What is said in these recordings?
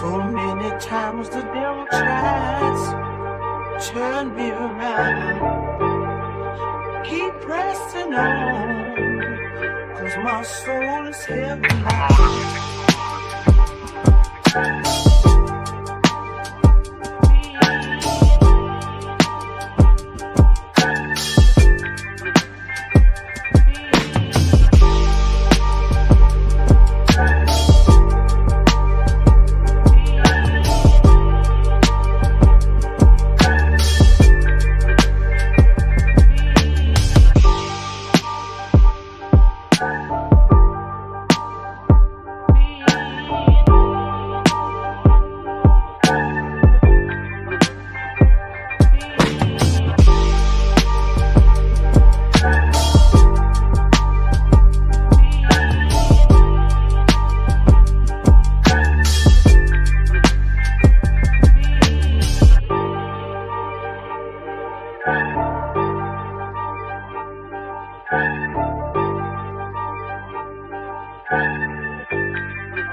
So many times the devil tries to turn me around. Keep pressing on, 'cause my soul is heavy bound.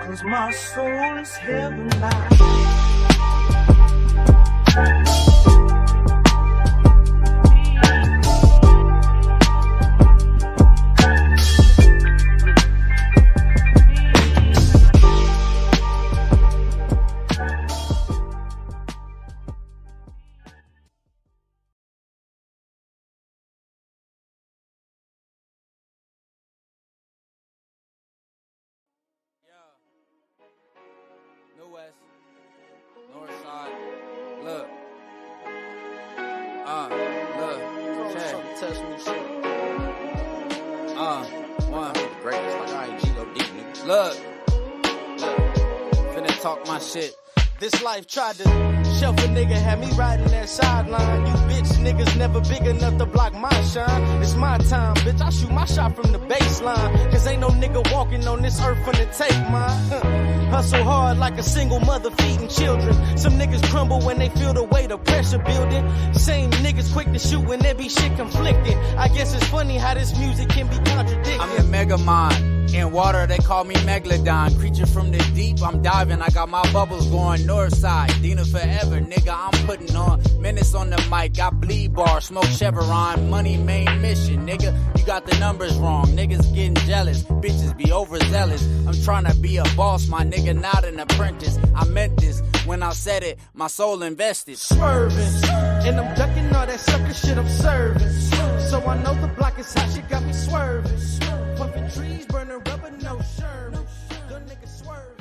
Cause my soul is heaven bound. West, North Side, look, check, touch me shit, one, greatest, like I ain't go deep, nigga. Look, finna talk my shit. This life tried to shelf a nigga, had me riding that sideline. You bitch niggas never big enough to block my shine. It's my time, bitch, I shoot my shot from the baseline. Cause ain't no nigga walking on this earth finna take mine. Hustle hard like a single mother feeding children. Some niggas crumble when they feel the weight of pressure building. Same niggas quick to shoot when there be shit conflicting. I guess it's funny how this music can be contradicted. I'm the mega mind. In water, they call me Megalodon. Creature from the deep, I'm diving. I got my bubbles going north side. Dina forever, nigga, I'm putting on minutes on the mic. I bleed bar, smoke Chevron. Money main mission, nigga. You got the numbers wrong. Niggas getting jealous. Bitches be overzealous. I'm trying to be a boss, my nigga, not an apprentice. I meant this when I said it. My soul invested. Swerving. And I'm ducking all that sucker shit I'm serving. So I know the block is hot, shit got me swerving. Puffing trees, burning rubber, no Sherman. The nigga swerving.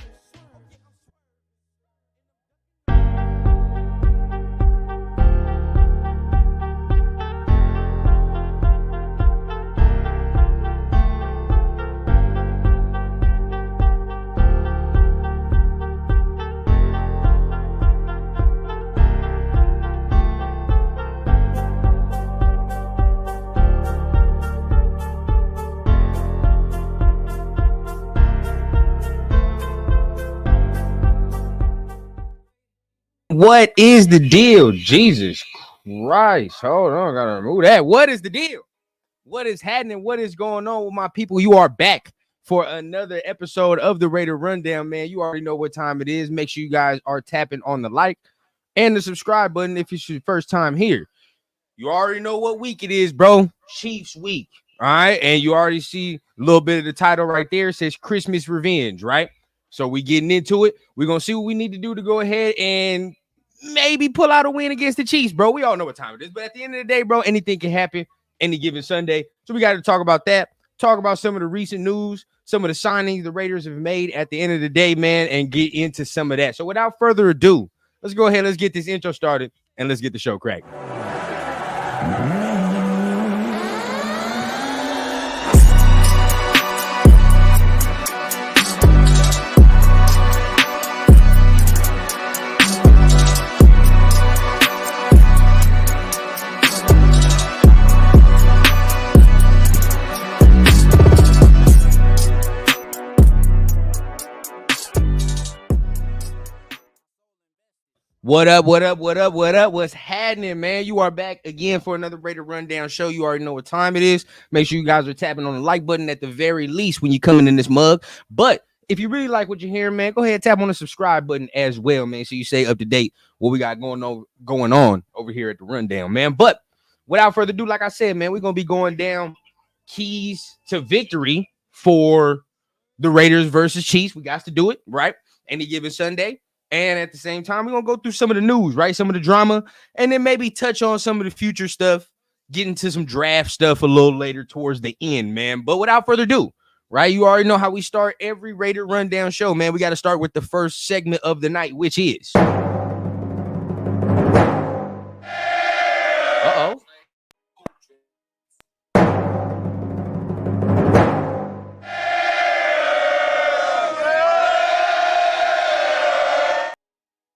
What is the deal? Jesus Christ. Hold on, I gotta remove that. What is the deal? What is happening? What is going on with my people? You are back for another episode of the Raider Rundown, man. You already know what time it is. Make sure you guys are tapping on the like and the subscribe button if it's your first time here. You already know what week it is, bro. Chiefs week. All right. And you already see a little bit of the title right there. It says Christmas Revenge, right? So we getting into it. We're gonna see what we need to do to go ahead and maybe pull out a win against the Chiefs, bro. We all know what time it is, but at the end of the day, bro, anything can happen any given Sunday. So we got to talk about that, talk about some of the recent news, some of the signings the Raiders have made at the end of the day, man, and get into some of that. So without further ado, let's go ahead, let's get this intro started, and let's get the show cracked. What up? What's happening, man? You are back again for another Raider Rundown show. You already know what time it is. Make sure you guys are tapping on the like button at the very least when you're coming in this mug. But if you really like what you're hearing, man, go ahead and tap on the subscribe button as well, man, so you stay up to date what we got going on over here at the Rundown, man. But without further ado, like I said, man, we're gonna be going down keys to victory for the Raiders versus Chiefs. We got to do it, right? Any given Sunday. And at the same time, we're going to go through some of the news, right? Some of the drama, and then maybe touch on some of the future stuff, get into some draft stuff a little later towards the end, man. But without further ado, right? You already know how we start every Raider Rundown show, man. We got to start with the first segment of the night, which is... Uh-oh.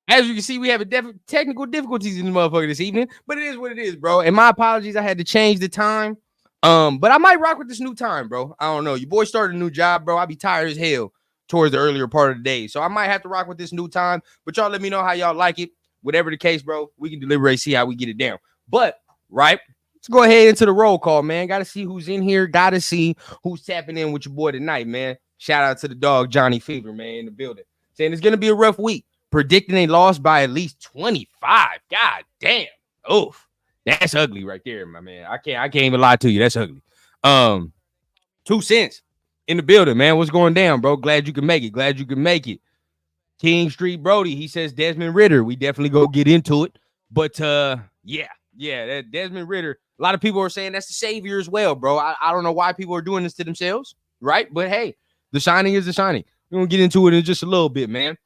As you can see, we have technical difficulties in the motherfucker this evening, but it is what it is, bro. And my apologies, I had to change the time. But I might rock with this new time, bro. I don't know. Your boy started a new job, bro. I be tired as hell towards the earlier part of the day. So I might have to rock with this new time. But y'all let me know how y'all like it. Whatever the case, bro, we can deliberate, see how we get it down. But, right, let's go ahead into the roll call, man. Got to see who's in here. Got to see who's tapping in with your boy tonight, man. Shout out to the dog, Johnny Fever, man, in the building. Saying it's going to be a rough week. Predicting a loss by at least 25. God damn. Oof. That's ugly right there, my man. I can't even lie to you. That's ugly. 2 cents in the building, man. What's going down, bro? Glad you can make it. King Street Brody, he says Desmond Ridder. We definitely go get into it. But yeah, that Desmond Ridder. A lot of people are saying that's the savior as well, bro. I don't know why people are doing this to themselves, right? But hey, the shining is the shining. We're gonna get into it in just a little bit, man.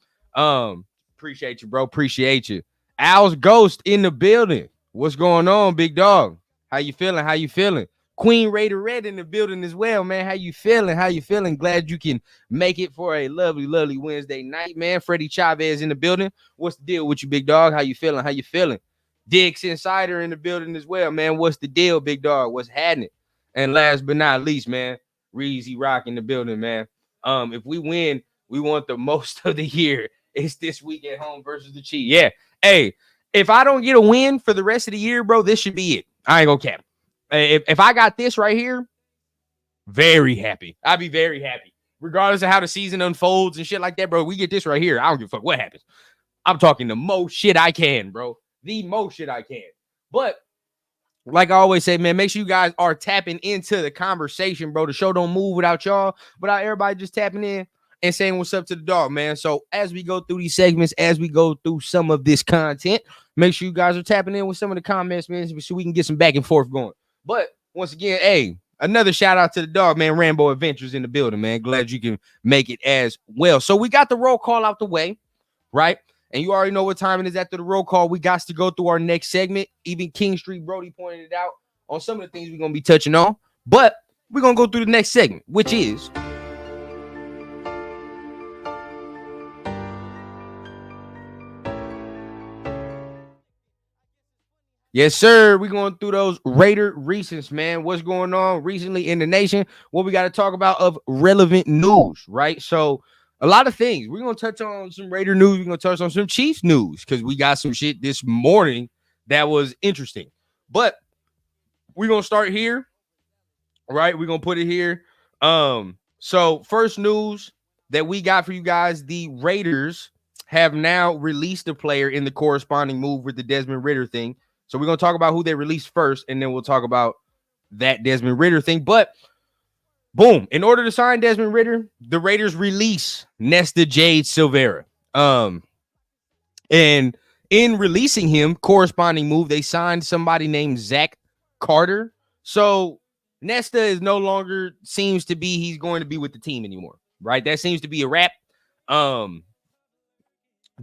Appreciate you, bro. Appreciate you. Al's Ghost in the building. What's going on, big dog? How you feeling? Queen Raider Red in the building as well, man. How you feeling? Glad you can make it for a lovely Wednesday night, man. Freddie Chavez in the building. What's the deal with you, big dog? How you feeling? Dix Insider in the building as well, man. What's the deal, big dog? What's happening? And last but not least, man, Reezy Rock in the building, man. If we win, we want the most of the year. It's this week at home versus the Chiefs. Yeah. Hey, if I don't get a win for the rest of the year, bro, this should be it. I ain't gonna cap. If I got this right here, very happy. I'd be very happy. Regardless of how the season unfolds and shit like that, bro, we get this right here. I don't give a fuck what happens. I'm talking the most shit I can, bro. The most shit I can. But like I always say, man, make sure you guys are tapping into the conversation, bro. The show don't move without y'all, without everybody just tapping in and saying what's up to the dog, man. So as we go through these segments, as we go through some of this content, make sure you guys are tapping in with some of the comments, man, so we can get some back and forth going. But once again, hey, another shout out to the dog, man. Rambo Adventures in the building, man. Glad you can make it as well. So we got the roll call out the way, right? And you already know what time it is after the roll call. We got to go through our next segment. Even King Street Brody pointed it out on some of the things we're going to be touching on. But we're going to go through the next segment, which is... Yes, sir. We're going through those Raider recents, man. What's going on recently in the nation? What we got to talk about of relevant news, right? So a lot of things. We're going to touch on some Raider news. We're going to touch on some Chiefs news because we got some shit this morning that was interesting. But we're going to start here, right? We're going to put it here. So first news that we got for you guys, the Raiders have now released a player in the corresponding move with the Desmond Ridder thing. So we're going to talk about who they released first, and then we'll talk about that Desmond Ridder thing. But, boom, in order to sign Desmond Ridder, the Raiders release Nesta Jade Silvera. And in releasing him, corresponding move, they signed somebody named Zach Carter. So Nesta is no longer seems to be he's going to be with the team anymore, right? That seems to be a wrap. Didn't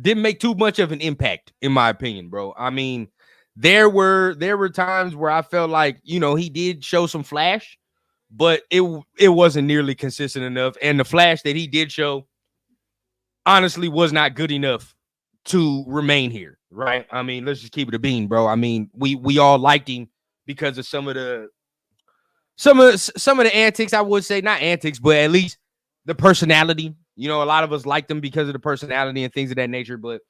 make too much of an impact, in my opinion, bro. I mean, there were times where I felt like, you know, he did show some flash, but it wasn't nearly consistent enough. And the flash that he did show honestly was not good enough to remain here, right? I mean, let's just keep it a bean, bro. I mean, we all liked him because of some of the antics, I would say, not antics, but at least the personality. You know, a lot of us liked him because of the personality and things of that nature, but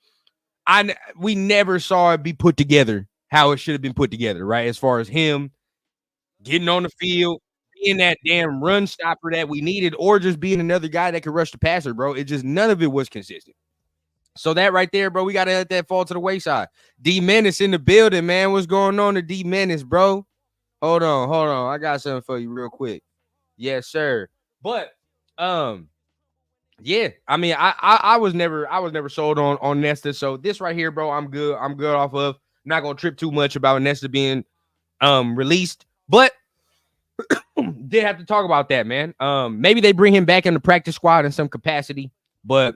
we never saw it be put together how it should have been put together, right? As far as him getting on the field, being that damn run stopper that we needed, or just being another guy that could rush the passer, bro. It just none of it was consistent. So that right there, bro, we gotta let that fall to the wayside. D Menace in the building, man. What's going on to D Menace, bro? Hold on. I got something for you real quick. Yes, sir. But yeah, I mean, I was never sold on Nesta. So this right here, bro, I'm good off of. I'm not gonna trip too much about Nesta being released, but did have to talk about that, man. Maybe they bring him back in the practice squad in some capacity, but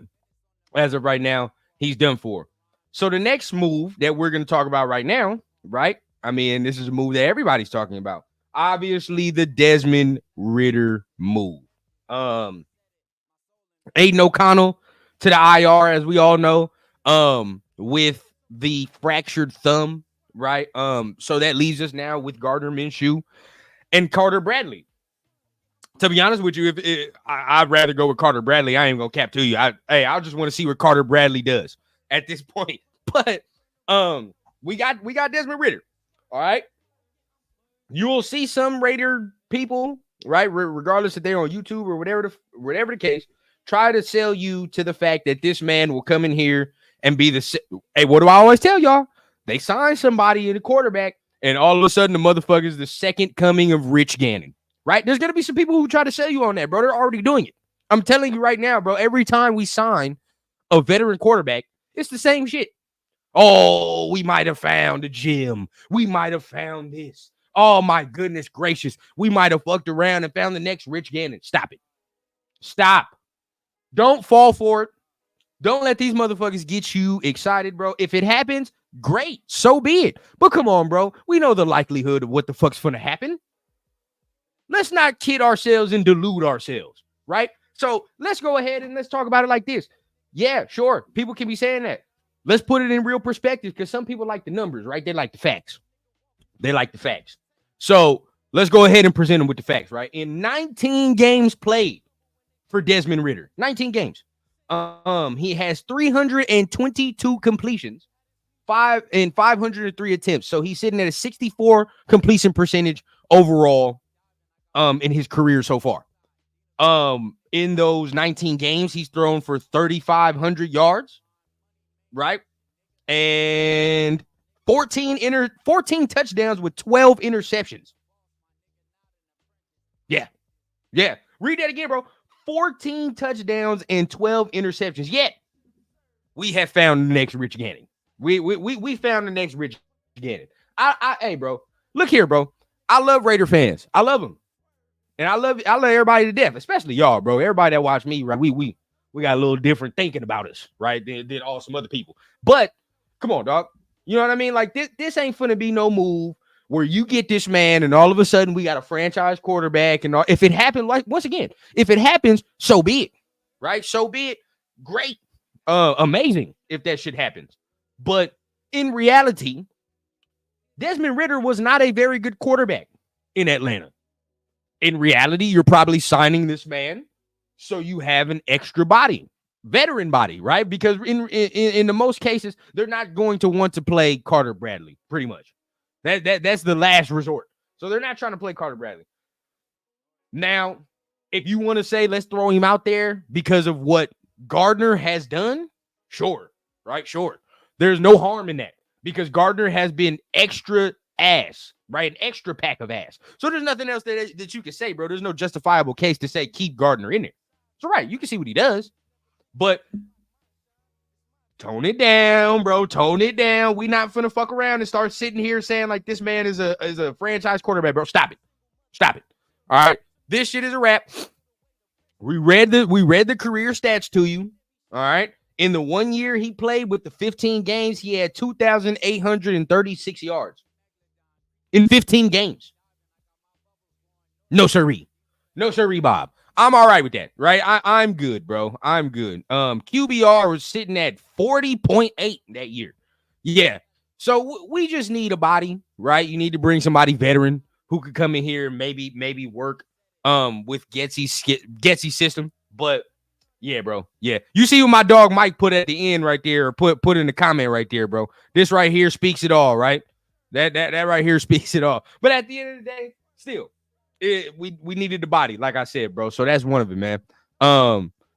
as of right now, he's done for. So the next move that we're going to talk about right now, right? I mean, this is a move that everybody's talking about. Obviously, the Desmond Ridder move. Aiden O'Connell to the IR, as we all know, with the fractured thumb, right? So that leaves us now with Gardner Minshew and Carter Bradley. To be honest with you, I'd rather go with Carter Bradley. I ain't gonna cap to you. I just want to see what Carter Bradley does at this point. But we got Desmond Ridder. All right. You will see some Raider people, right, regardless if they're on YouTube or whatever the case, try to sell you to the fact that this man will come in here and be the. Hey, what do I always tell y'all? They sign somebody in the quarterback, and all of a sudden the motherfucker is the second coming of Rich Gannon. Right? There's going to be some people who try to sell you on that, bro. They're already doing it. I'm telling you right now, bro, every time we sign a veteran quarterback, it's the same shit. Oh, we might have found a gym. We might have found this. Oh, my goodness gracious. We might have fucked around and found the next Rich Gannon. Stop it. Stop. Don't fall for it. Don't let these motherfuckers get you excited, bro. If it happens, great. So be it. But come on, bro. We know the likelihood of what the fuck's going to happen. Let's not kid ourselves and delude ourselves, right? So let's go ahead and let's talk about it like this. Yeah, sure. People can be saying that. Let's put it in real perspective because some people like the numbers, right? They like the facts. They like the facts. So let's go ahead and present them with the facts, right? In 19 games played for Desmond Ridder, 19 games, he has 322 completions, 503 attempts. So he's sitting at a 64 completion percentage overall. In his career so far. In those 19 games, he's thrown for 3,500 yards, right? And 14 touchdowns with 12 interceptions. Yeah. Read that again, bro. 14 touchdowns and 12 interceptions. Yet, we have found the next Rich Gannon. We found the next Rich Gannon. Hey, bro, look here, bro. I love Raider fans. I love them. And I love everybody to death, especially y'all, bro. Everybody that watch me, right? We got a little different thinking about us, right? Than all some other people. But come on, dog. You know what I mean? Like this ain't finna be no move where you get this man and all of a sudden we got a franchise quarterback and all. If it happened, like once again, if it happens, so be it, right? So be it. Great, amazing if that shit happens. But in reality, Desmond Ridder was not a very good quarterback in Atlanta. In reality, you're probably signing this man so you have an extra body, veteran body, right? Because in the most cases, they're not going to want to play Carter Bradley, pretty much. That's the last resort. So they're not trying to play Carter Bradley. Now, if you want to say let's throw him out there because of what Gardner has done, sure, right? Sure. There's no harm in that because Gardner has been extra ass, right? An extra pack of ass. So there's nothing else that you can say, bro. There's no justifiable case to say keep Gardner in there. So right, you can see what he does, but tone it down, bro. Tone it down. We not finna fuck around and start sitting here saying like this man is a franchise quarterback, bro. Stop it. All right, this shit is a wrap. We read the career stats to you. All right. In the 1 year he played with the 15 games, he had 2,836 yards. In 15 games. No siree, Bob. I'm all right with that, right? I'm good, bro. I'm good. QBR was sitting at 40.8 that year. Yeah. So we just need a body, right? You need to bring somebody veteran who could come in here and maybe work with Getsy's system. But yeah, bro. Yeah. You see what my dog Mike put at the end right there, or put in the comment right there, bro. This right here speaks it all, right? That right here speaks it all. But at the end of the day, still, we needed the body, like I said, bro. So that's one of it, man.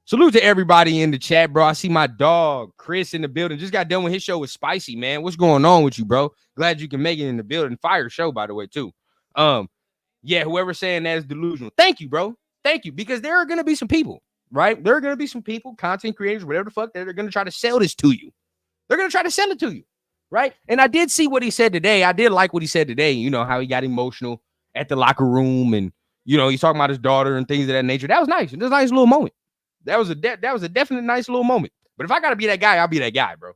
Salute to everybody in the chat, bro. I see my dog Chris in the building. Just got done with his show with Spicy, man. What's going on with you, bro? Glad you can make it in the building. Fire show, by the way, too. Yeah, whoever's saying that is delusional. Thank you, bro. Thank you, because there are gonna be some people, right? There are gonna be some people, content creators, whatever the fuck, that are gonna try to sell this to you. They're gonna try to sell it to you, right? And I did see what he said today. I did like what he said today. You know how he got emotional at the locker room, and you know he's talking about his daughter and things of that nature. That was nice. It was a nice little moment. That was a definite nice little moment. But if I gotta be that guy, I'll be that guy, bro.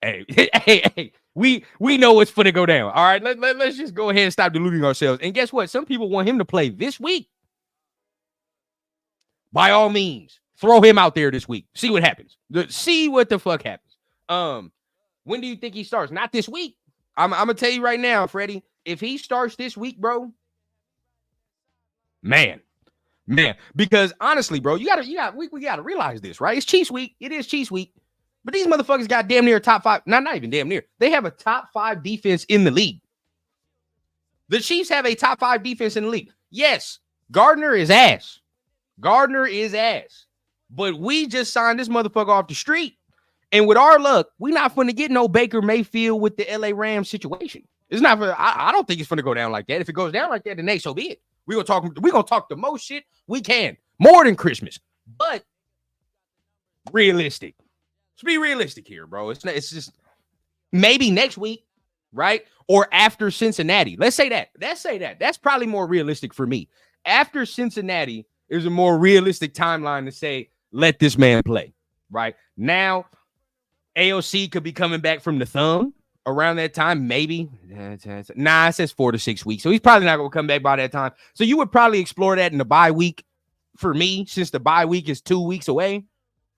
Hey, we know what's finna go down. All right, let's just go ahead and stop deluding ourselves. And guess what? Some people want him to play this week. By all means, throw him out there this week. See what happens. See what the fuck happens. When do you think he starts? Not this week. I'm gonna tell you right now, Freddie. If he starts this week, bro, man, because honestly, bro, we gotta realize this, right? It's Chiefs week. It is Chiefs week, but these motherfuckers got damn near top 5. Not even damn near. They have a top 5 defense in the league. The Chiefs have a top 5 defense in the league. Yes, Gardner is ass. But we just signed this motherfucker off the street, and with our luck, we not finna get no Baker Mayfield with the LA Rams situation. It's not. I don't think it's finna go down like that. If it goes down like that, then hey, so be it. We're gonna talk the most shit we can, more than Christmas, but realistic. Let's be realistic here, bro. It's just maybe next week, right? Or after Cincinnati. Let's say that. That's probably more realistic for me. After Cincinnati is a more realistic timeline to say, let this man play, right? Now, AOC could be coming back from the thumb around that time, maybe. Nah, it says 4 to 6 weeks. So he's probably not going to come back by that time. So you would probably explore that in the bye week for me, since the bye week is 2 weeks away.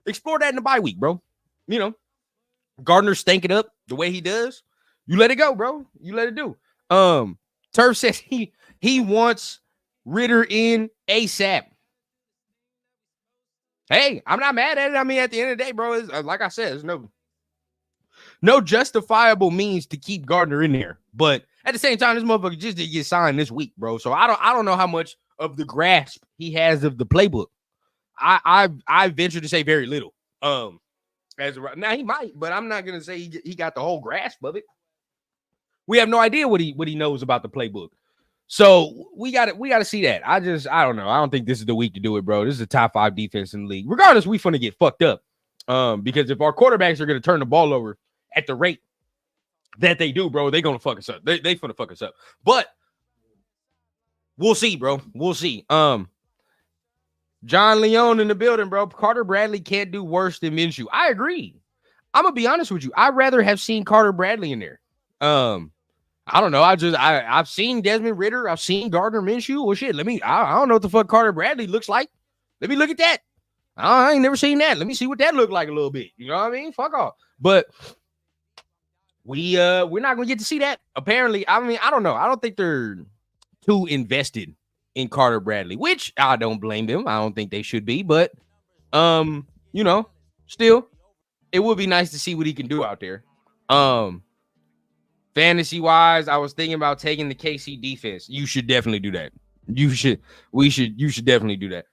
Explore that in the bye week, bro. You know, Gardner stank it up the way he does. You let it go, bro. You let it do. Turf says he wants Ridder in ASAP. Hey, I'm not mad at it. I mean, at the end of the day, bro, it's, like I said, there's no justifiable means to keep Gardner in there. But at the same time, this motherfucker just did get signed this week, bro. So I don't know how much of the grasp he has of the playbook. I venture to say very little. Now he might, but I'm not gonna say he got the whole grasp of it. We have no idea what he knows about the playbook. So we gotta see that. I don't know. I don't think this is the week to do it, bro. This is a top 5 defense in the league. Regardless, we finna get fucked up. Because if our quarterbacks are gonna turn the ball over at the rate that they do, bro, they gonna fuck us up. They finna fuck us up. But we'll see, bro. We'll see. John Leone in the building, bro. Carter Bradley can't do worse than Minshew. I agree. I'm gonna be honest with you. I'd rather have seen Carter Bradley in there. I don't know. I've seen Desmond Ridder. I've seen Gardner Minshew. Well, shit. I don't know what the fuck Carter Bradley looks like. Let me look at that. I ain't never seen that. Let me see what that looked like a little bit. You know what I mean? Fuck off. But we're not gonna get to see that. Apparently, I mean, I don't know. I don't think they're too invested in Carter Bradley, which I don't blame them. I don't think they should be, but you know, still, it would be nice to see what he can do out there. Fantasy wise, I was thinking about taking the KC defense. You should definitely do that. You should definitely do that.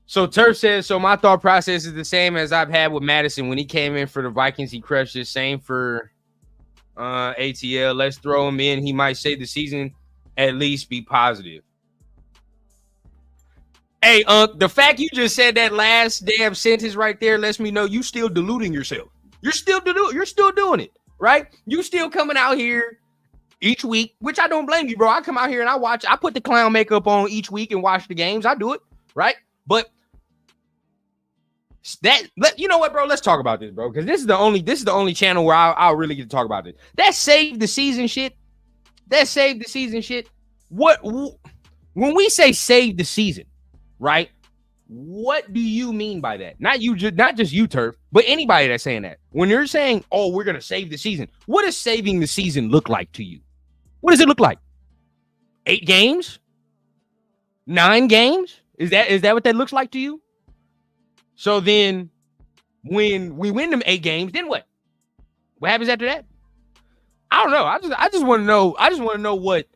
So Turf says, so my thought process is the same as I've had with Madison when he came in for the Vikings. He crushed it. Same for ATL. Let's throw him in. He might save the season. At least be positive. Hey, the fact you just said that last damn sentence right there lets me know you still deluding yourself. You're still doing it, right? You still coming out here each week, which I don't blame you, bro. I come out here and I put the clown makeup on each week and watch the games. I do it, right? But you know what, bro? Let's talk about this, bro, because this is the only channel where I'll really get to talk about this. That save the season shit. What when we say save the season, right? What do you mean by that? Not just you, Turf, but anybody that's saying that. When you're saying, "Oh, we're gonna save the season," what does saving the season look like to you? What does it look like? 8 games? 9 games? Is that what that looks like to you? So then, when we win them 8 games, then what? What happens after that? I don't know. I just want to know. I just want to know what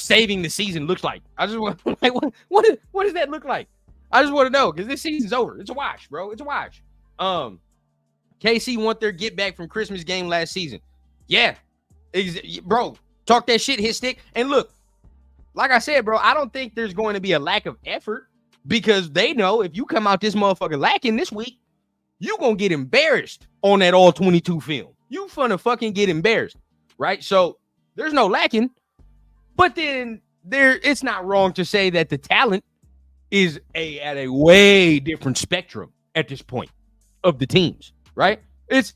saving the season looks like. I just want like what does that look like? I just want to know because this season's over. It's a wash, bro. It's a wash. KC want their get back from Christmas game last season. Yeah, bro. Talk that shit, hit stick. And look, like I said, bro, I don't think there's going to be a lack of effort because they know if you come out this motherfucker lacking this week, you gonna get embarrassed on that all 22 film. You finna fucking get embarrassed, right? So there's no lacking, but then it's not wrong to say that the talent is at a way different spectrum at this point of the teams, right? It's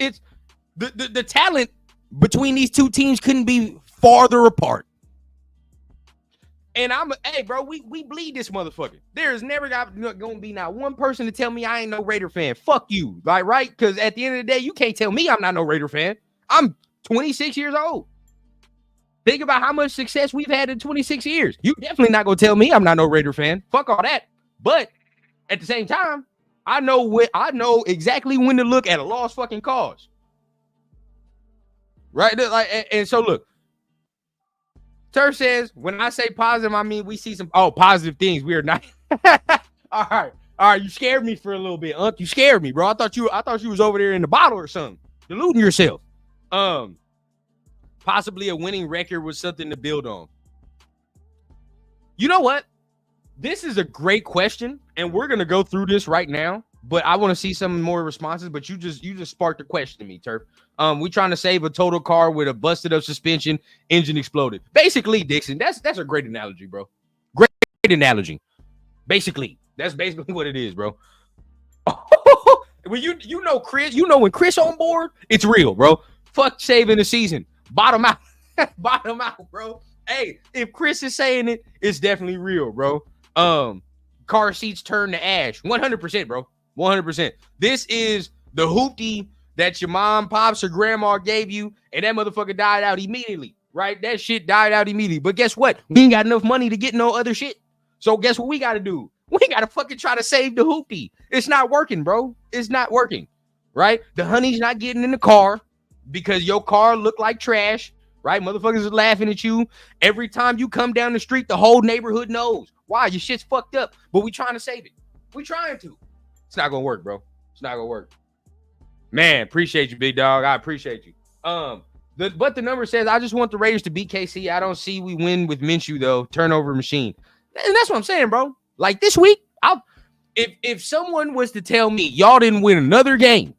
the talent between these two teams couldn't be farther apart. And hey, bro, we bleed this motherfucker. There's never gonna be not one person to tell me I ain't no Raider fan. Fuck you, like, right? Because at the end of the day, you can't tell me I'm not no Raider fan. I'm 26 years old. Think about how much success we've had in 26 years. You definitely not gonna tell me I'm not no Raider fan. Fuck all that. But at the same time, I know exactly when to look at a lost fucking cause. Right? Like, and so look. Turf says, when I say positive, I mean we see some positive things. We are not. All right. You scared me for a little bit, You scared me, bro. I thought you was over there in the bottle or something, deluding yourself. Possibly a winning record was something to build on. You know what? This is a great question, and we're gonna go through this right now. But I want to see some more responses. But you just sparked a question to me, Turf. We trying to save a total car with a busted up suspension, engine exploded. Basically, Dixon, that's a great analogy, bro. Great analogy. Basically, that's basically what it is, bro. When you know Chris, when Chris on board, it's real, bro. Fuck saving the season. Bottom out. Bottom out, bro. Hey, if Chris is saying it, it's definitely real, bro. Car seats turn to ash. 100%, bro. 100%. This is the hoopty that your mom, pops, or grandma gave you, and that motherfucker died out immediately, right? That shit died out immediately. But guess what? We ain't got enough money to get no other shit. So guess what we got to do? We got to fucking try to save the hoopty. It's not working, bro. It's not working, right? The honey's not getting in the car because your car look like trash, right? Motherfuckers are laughing at you. Every time you come down the street, the whole neighborhood knows. Why? Your shit's fucked up, but we trying to save it. We trying to. It's not gonna work, bro. It's not gonna work. Man, appreciate you, big dog. I appreciate you. But the number says I just want the Raiders to beat KC. I don't see we win with Minshew though. Turnover machine, and that's what I'm saying, bro. Like this week, if someone was to tell me y'all didn't win another game,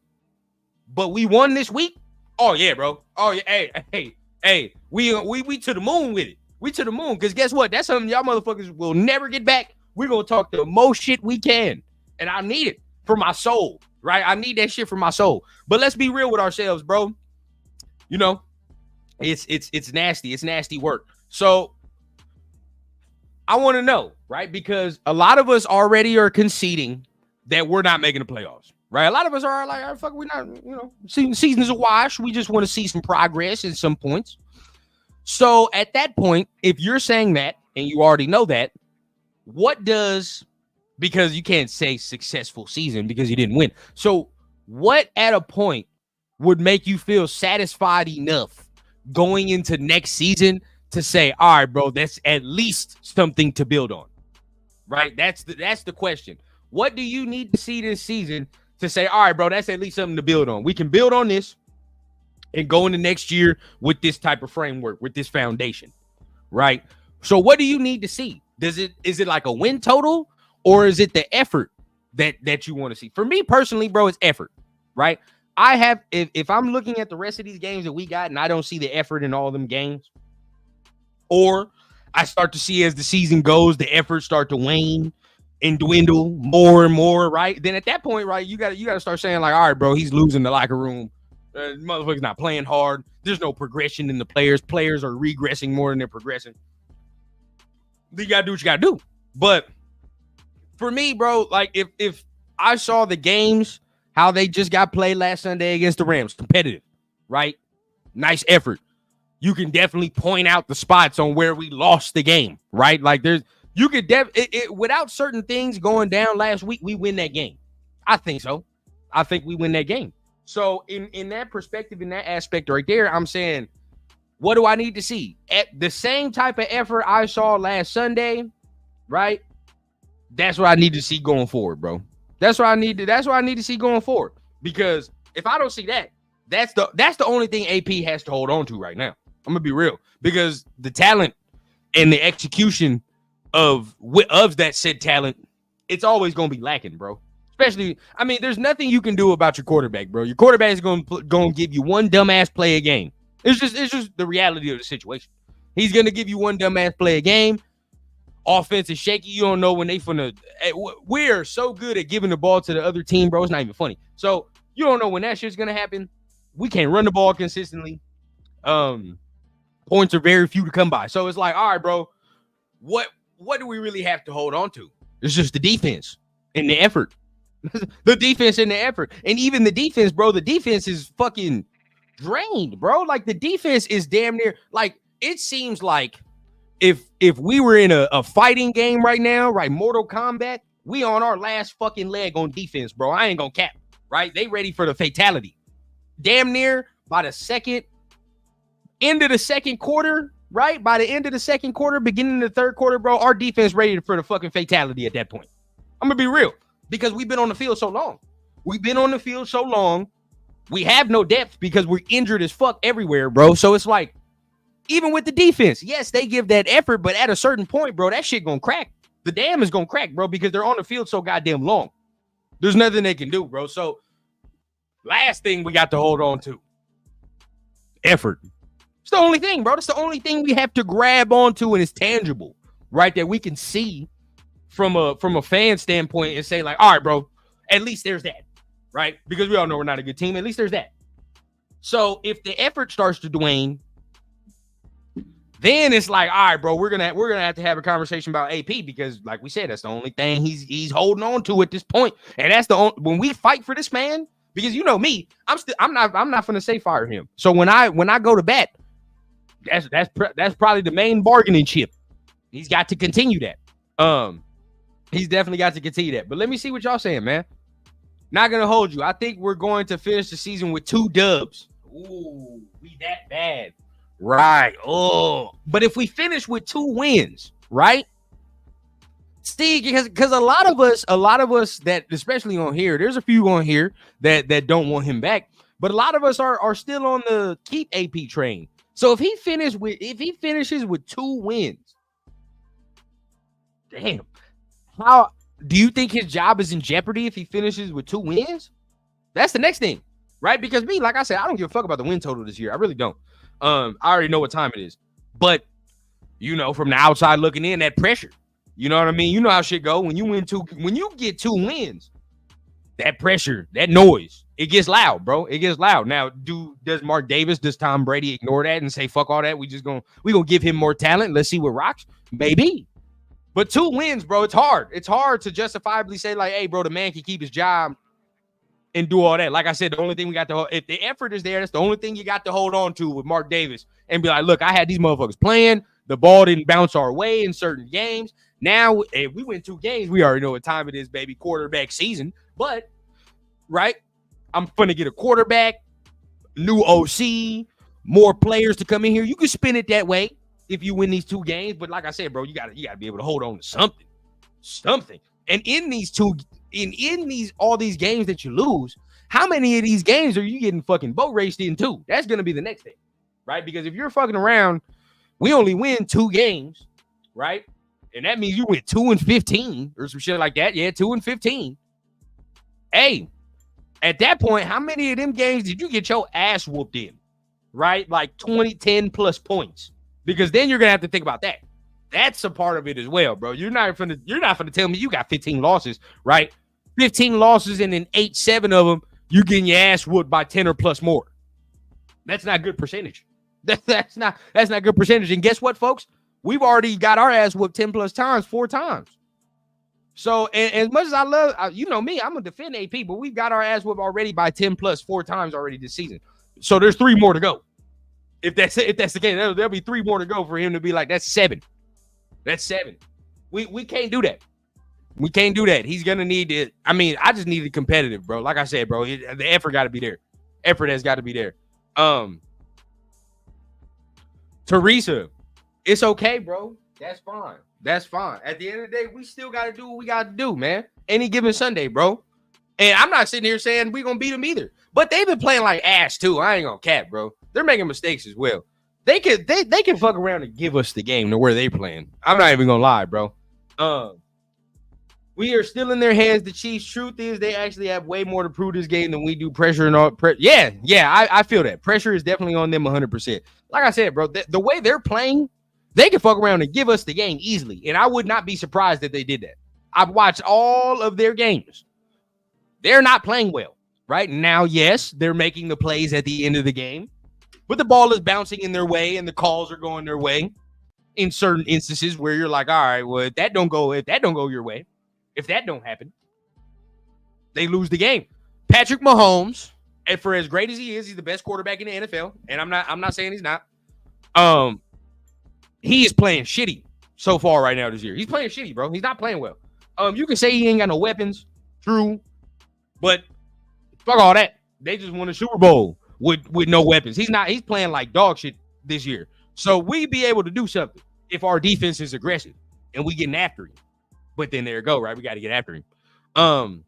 but we won this week, oh yeah, bro. Oh yeah, hey, we to the moon with it. We to the moon because guess what? That's something y'all motherfuckers will never get back. We're gonna talk the most shit we can, and I need it for my soul, right? I need that shit for my soul. But let's be real with ourselves, bro. You know, it's nasty. It's nasty work. So I want to know, right? Because a lot of us already are conceding that we're not making the playoffs, right? A lot of us are like, oh, fuck, we're not, season's a wash. We just want to see some progress in some points. So at that point, if you're saying that, and you already know that, because you can't say successful season because you didn't win. So what at a point would make you feel satisfied enough going into next season to say, all right, bro, that's at least something to build on, right? That's the question. What do you need to see this season to say, all right, bro, that's at least something to build on? We can build on this and go into next year with this type of framework, with this foundation, right? So what do you need to see? Is it like a win total, or is it the effort that you want to see? For me personally, bro, it's effort, right? I have, if I'm looking at the rest of these games that we got and I don't see the effort in all of them games, or I start to see as the season goes, the efforts start to wane and dwindle more and more, right? Then at that point, right, you got to start saying like, all right, bro, he's losing the locker room. Motherfucker's not playing hard. There's no progression in the players. Players are regressing more than they're progressing. You got to do what you got to do. But for me, bro, like if I saw the games, how they just got played last Sunday against the Rams, competitive, right? Nice effort. You can definitely point out the spots on where we lost the game, right? Like you could without certain things going down last week, we win that game. I think so. I think we win that game. So in that perspective, in that aspect right there, I'm saying What do I need to see? At the same type of effort I saw last Sunday, right? That's what I need to see going forward, bro. That's what I need to see going forward. Because if I don't see that, that's the only thing AP has to hold on to right now. I'm gonna be real. Because the talent and the execution of that said talent, it's always gonna be lacking, bro. Especially, I mean, there's nothing you can do about your quarterback, bro. Your quarterback is gonna give you one dumbass play a game. It's just the reality of the situation. He's gonna give you one dumbass play a game. Offense is shaky. You don't know when they finna. We're so good at giving the ball to the other team, bro. It's not even funny. So you don't know when that shit's gonna happen. We can't run the ball consistently. Points are very few to come by. So it's like, all right, bro. What do we really have to hold on to? It's just the defense and the effort. The defense and the effort. And even the defense, bro, the defense is fucking drained, bro. Like the defense is damn near, like it seems like if we were in a fighting game right now, right, Mortal Kombat, we on our last fucking leg on defense, bro. I ain't gonna cap, right? They ready for the fatality. Damn near by the end of the second quarter, right? By the end of the second quarter, beginning of the third quarter, bro, our defense ready for the fucking fatality at that point. I'm gonna be real. Because we've been on the field so long. We have no depth because we're injured as fuck everywhere, bro. So it's like, even with the defense, yes, they give that effort, but at a certain point, bro, that shit gonna crack. The dam is gonna crack, bro, because they're on the field so goddamn long. There's nothing they can do, bro. So, last thing we got to hold on to. Effort. It's the only thing, bro. It's the only thing we have to grab onto, and it's tangible, right? That we can see from a fan standpoint and say, like, all right, bro, at least there's that, right? Because we all know we're not a good team. At least there's that. So if the effort starts to wane, then it's like, all right, bro, we're gonna have to have a conversation about AP because, like we said, that's the only thing he's holding on to at this point. And that's the only, when we fight for this man, because you know me, I'm not gonna say fire him. So when I go to bat, that's probably the main bargaining chip. He's got to continue that. He's definitely got to continue that. But let me see what y'all saying, man. Not gonna hold you. I think we're going to finish the season with 2 dubs. Ooh, we that bad. Right. Oh, but if we finish with 2 wins, right? See, because a lot of us that, especially on here, there's a few on here that don't want him back, but a lot of us are still on the keep AP train. So if he finishes with 2 wins, damn. How do you think his job is in jeopardy if he finishes with 2 wins? That's the next thing, right? Because me, like I said, I don't give a fuck about the win total this year. I really don't. I already know what time it is. But, you know, from the outside looking in, that pressure. You know what I mean? You know how shit go. When you get 2 wins, that pressure, that noise, it gets loud, bro. It gets loud. Now, does Tom Brady ignore that and say, fuck all that? We gonna give him more talent. Let's see what rocks. Maybe. But 2 wins, bro, it's hard. It's hard to justifiably say, like, hey, bro, the man can keep his job and do all that. Like I said, the only thing we got to hold, if the effort is there, that's the only thing you got to hold on to with Mark Davis and be like, look, I had these motherfuckers playing. The ball didn't bounce our way in certain games. Now, if we win 2 games, we already know what time it is, baby, quarterback season. But, right, I'm going to get a quarterback, new OC, more players to come in here. You can spin it that way if you win these 2 games. But like I said, bro, you gotta be able to hold on to something. And in all these games that you lose, how many of these games are you getting fucking boat raced in too? That's gonna be the next thing, right? Because if you're fucking around, we only win 2 games, right? And that means you went 2-15 or some shit like that. Yeah, 2-15. Hey, at that point, how many of them games did you get your ass whooped in? Right? Like 10 plus points. Because then you're gonna have to think about that. That's a part of it as well, bro. You're not gonna tell me you got 15 losses, right? 15 losses and then 8-7 of them, you getting your ass whooped by 10 or plus more. That's not good percentage. That's not good percentage. And guess what, folks? We've already got our ass whooped 10 plus times, 4 times. So, and as much as I love, you know me, I'm gonna defend AP, but we've got our ass whooped already by 10 plus 4 times already this season. So there's 3 more to go. If that's the case, there'll be 3 more to go for him to be like, that's 7. That's 7. We can't do that. We can't do that. He's gonna need it. I mean, I just need it competitive, bro. Like I said, bro, the effort got to be there. Effort has got to be there. Teresa, it's okay, bro. That's fine. That's fine. At the end of the day, we still got to do what we got to do, man. Any given Sunday, bro. And I'm not sitting here saying we're going to beat them either. But they've been playing like ass, too. I ain't going to cap, bro. They're making mistakes as well. They can fuck around and give us the game to where they playing. I'm not even going to lie, bro. We are still in their hands. The Chiefs. Truth is, they actually have way more to prove this game than we do. Pressure and all. Yeah, I feel that. Pressure is definitely on them 100%. Like I said, bro, the way they're playing, they can fuck around and give us the game easily. And I would not be surprised that they did that. I've watched all of their games. They're not playing well right now. Yes, they're making the plays at the end of the game, but the ball is bouncing in their way and the calls are going their way in certain instances where you're like, all right, well, if that don't go your way, if that don't happen, they lose the game. Patrick Mahomes, and for as great as he is, he's the best quarterback in the NFL. And I'm not saying he's not. He is playing shitty so far right now this year. He's playing shitty, bro. He's not playing well. You can say he ain't got no weapons, true, but fuck all that. They just won a Super Bowl with no weapons. He's playing like dog shit this year. So we be able to do something if our defense is aggressive and we getting after him. But then there you go, right? We got to get after him.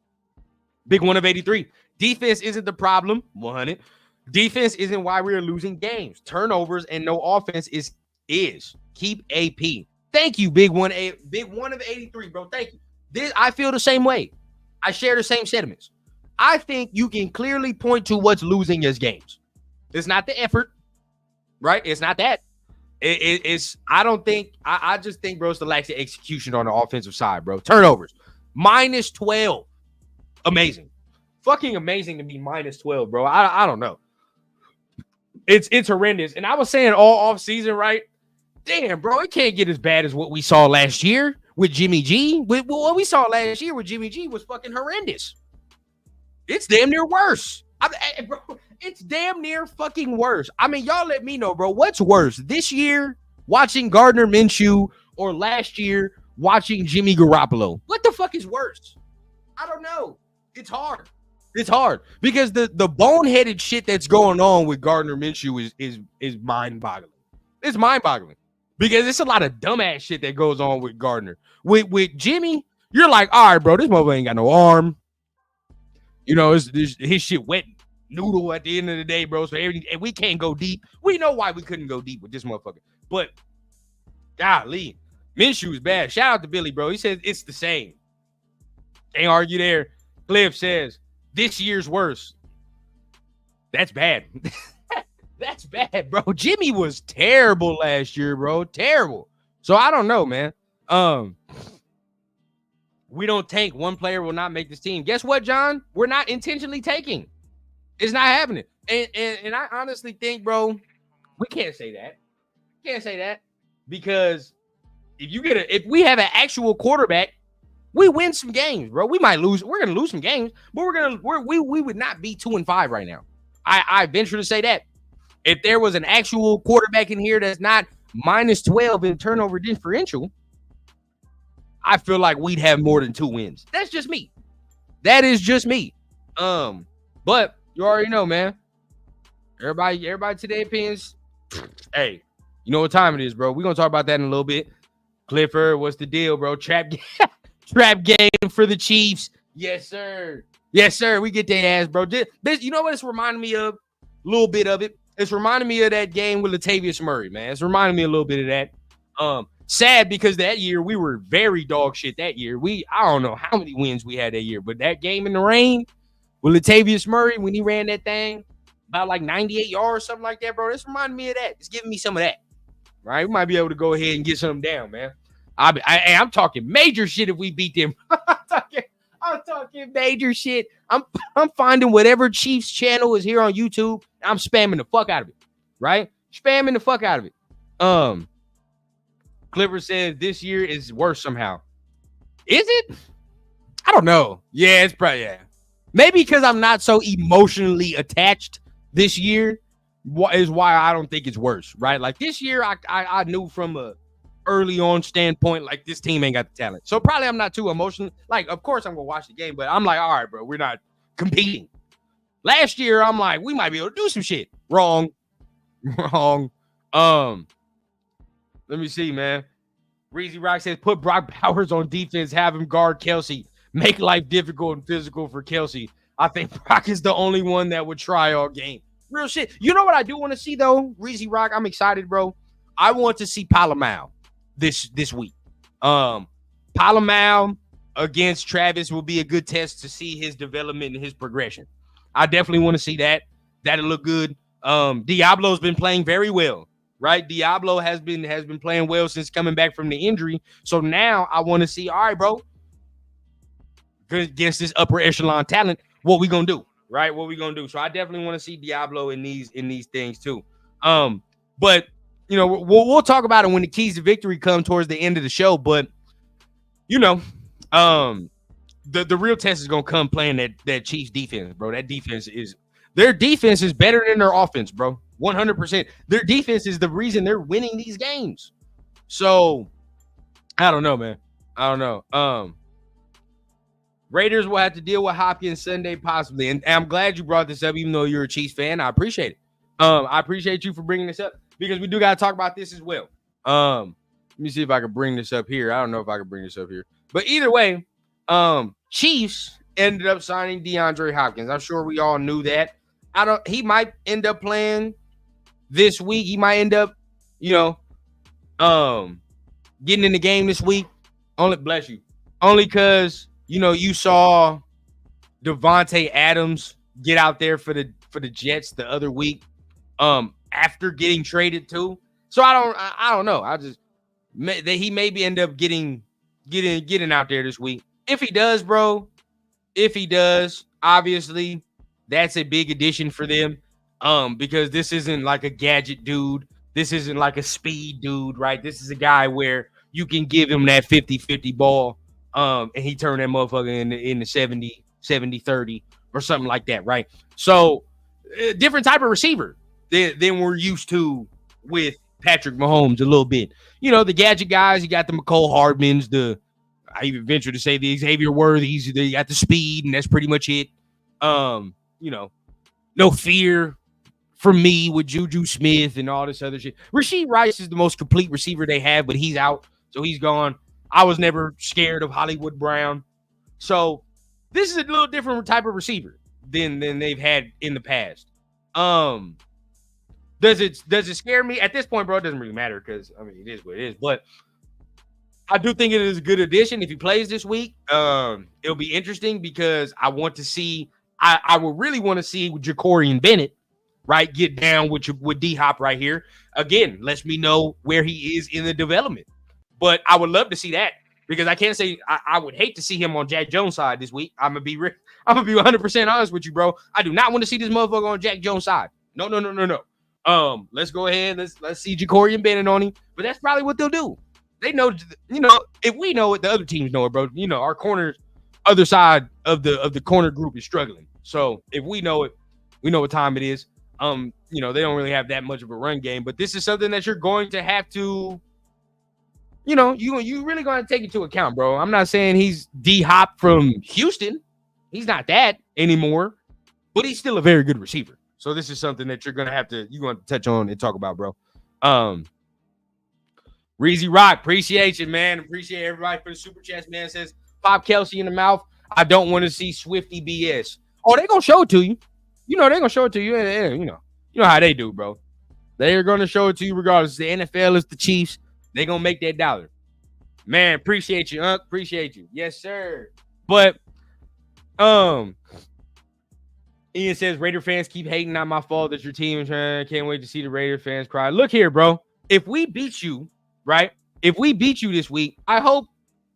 Big one of 83. Defense isn't the problem. 100. Defense isn't why we're losing games. Turnovers and no offense is. Keep AP. Thank you, big one of 83, bro. Thank you. I feel the same way. I share the same sentiments. I think you can clearly point to what's losing us games. It's not the effort, right? It's not that. It's. I just think, bro, it's the lack of execution on the offensive side, bro. Turnovers, -12. Amazing, fucking amazing to be -12, bro. I don't know. It's horrendous. And I was saying all off season, right? Damn, bro, it can't get as bad as what we saw last year with Jimmy G. What we saw last year with Jimmy G was fucking horrendous. It's damn near worse. Bro, it's damn near fucking worse. I mean, y'all let me know, bro. What's worse, this year watching Gardner Minshew or last year watching Jimmy Garoppolo? What the fuck is worse? I don't know. It's hard. It's hard because the boneheaded shit that's going on with Gardner Minshew is mind-boggling. It's mind-boggling because it's a lot of dumbass shit that goes on with Gardner. With Jimmy, you're like, all right, bro, this motherfucker ain't got no arm. You know, his shit wet noodle at the end of the day, bro. So and we can't go deep. We know why we couldn't go deep with this motherfucker. But golly, Minshew is bad. Shout out to Billy, bro. He says it's the same. Can't argue there. Cliff says this year's worse. That's bad. That's bad, bro. Jimmy was terrible last year, bro. Terrible. So I don't know, man. We don't tank. One player will not make this team. Guess what, John? We're not intentionally tanking. It's not happening. And I honestly think, bro, we can't say that. Can't say that because if we have an actual quarterback, we win some games, bro. We might lose. We're gonna lose some games, but we would not be 2-5 right now. I venture to say that. If there was an actual quarterback in here that's not -12 in turnover differential, I feel like we'd have more than 2 wins. That's just me. That is just me. But you already know, man. Everybody to their opinions. Hey, you know what time it is, bro. We're gonna talk about that in a little bit. Clifford, what's the deal, bro? Trap game for the Chiefs. Yes, sir. Yes, sir. We get their ass, bro. This, you know what it's reminding me of? A little bit of it. It's reminding me of that game with Latavius Murray, man. It's reminding me a little bit of that. Sad because that year we were very dog shit that year. I don't know how many wins we had that year, but that game in the rain with Latavius Murray when he ran that thing about like 98 yards, something like that, bro. This reminded me of that. It's giving me some of that, right? We might be able to go ahead and get something down, man. I'm talking major shit if we beat them. I'm talking major shit. I'm finding whatever Chiefs channel is here on YouTube. I'm spamming the fuck out of it, right? Spamming the fuck out of it. Clifford says this year is worse somehow. Is it? I don't know. Yeah, it's probably, yeah. Maybe because I'm not so emotionally attached this year is why I don't think it's worse, right? Like this year, I knew from a early on standpoint, like this team ain't got the talent. So probably I'm not too emotional. Like, of course I'm going to watch the game, but I'm like, all right, bro, we're not competing. Last year, I'm like, we might be able to do some shit. Wrong. Let me see, man. Reezy Rock says, put Brock Bowers on defense, have him guard Kelsey. Make life difficult and physical for Kelsey. I think Brock is the only one that would try all game. Real shit. You know what I do want to see, though, Reezy Rock? I'm excited, bro. I want to see Palomau this week. Palomau against Travis will be a good test to see his development and his progression. I definitely want to see that. That'll look good. Diablo's been playing very well, right? Diablo has been playing well since coming back from the injury. So now I want to see, all right, bro, against this upper echelon talent, what we gonna do, right? What we gonna do? So I definitely want to see Diablo in these things too. But you know, we'll talk about it when the keys to victory come towards the end of the show. But you know, the real test is gonna come playing that Chiefs defense, bro. Their defense is better than their offense, bro. 100%. Their defense is the reason they're winning these games. So I don't know, man. I don't know. Raiders will have to deal with Hopkins Sunday, possibly. And I'm glad you brought this up, even though you're a Chiefs fan. I appreciate it. I appreciate you for bringing this up because we do got to talk about this as well. Let me see if I can bring this up here. I don't know if I can bring this up here. But either way, Chiefs ended up signing DeAndre Hopkins. I'm sure we all knew that. He might end up playing this week. He might end up, getting in the game this week. Only because you saw Devontae Adams get out there for the Jets the other week after getting traded too. So I don't know. He maybe end up getting out there this week. If he does, bro, obviously that's a big addition for them. Because this isn't like a gadget dude. This isn't like a speed dude, right? This is a guy where you can give him that 50-50 ball. And he turned that motherfucker in the 70-30 or something like that, right? So, different type of receiver than we're used to with Patrick Mahomes a little bit. The gadget guys, you got the McCole Hardmans, I even venture to say the Xavier Worthies, they got the speed, and that's pretty much it. No fear from me with Juju Smith and all this other shit. Rashee Rice is the most complete receiver they have, but he's out, so he's gone. I was never scared of Hollywood Brown. So this is a little different type of receiver than they've had in the past. Does it scare me? At this point, bro, it doesn't really matter because, it is what it is. But I do think it is a good addition. If he plays this week, it'll be interesting because I want to see – I would really want to see Jacorian Bennett, right, get down with D-Hop right here. Again, lets me know where he is in the development. But I would love to see that because I can't say I would hate to see him on Jack Jones' side this week. I'm gonna be 100% honest with you, bro. I do not want to see this motherfucker on Jack Jones' side. No. Let's go ahead. Let's see Jacorian Bennett on him. But that's probably what they'll do. They know, if we know it, the other teams know it, bro. Our corners, other side of the corner group is struggling. So if we know it, we know what time it is. They don't really have that much of a run game, but this is something that you're going to have to. You really going to take into account, bro. I'm not saying he's D-Hop from Houston. He's not that anymore, but he's still a very good receiver. So this is something that you're going to touch on and talk about, bro. Reezy Rock, appreciate you, man. Appreciate everybody for the super chats, man. Says, pop Kelsey in the mouth. I don't want to see Swifty BS. Oh, they're going to show it to you. They're going to show it to you. You know how they do, bro. They're going to show it to you regardless. The NFL is the Chiefs. They're going to make that dollar. Man, appreciate you, Unc. Appreciate you. Yes, sir. But, Ian says, Raider fans keep hating. Not my fault that your team is trying. Can't wait to see the Raider fans cry. Look here, bro. If we beat you, right? If we beat you this week, I hope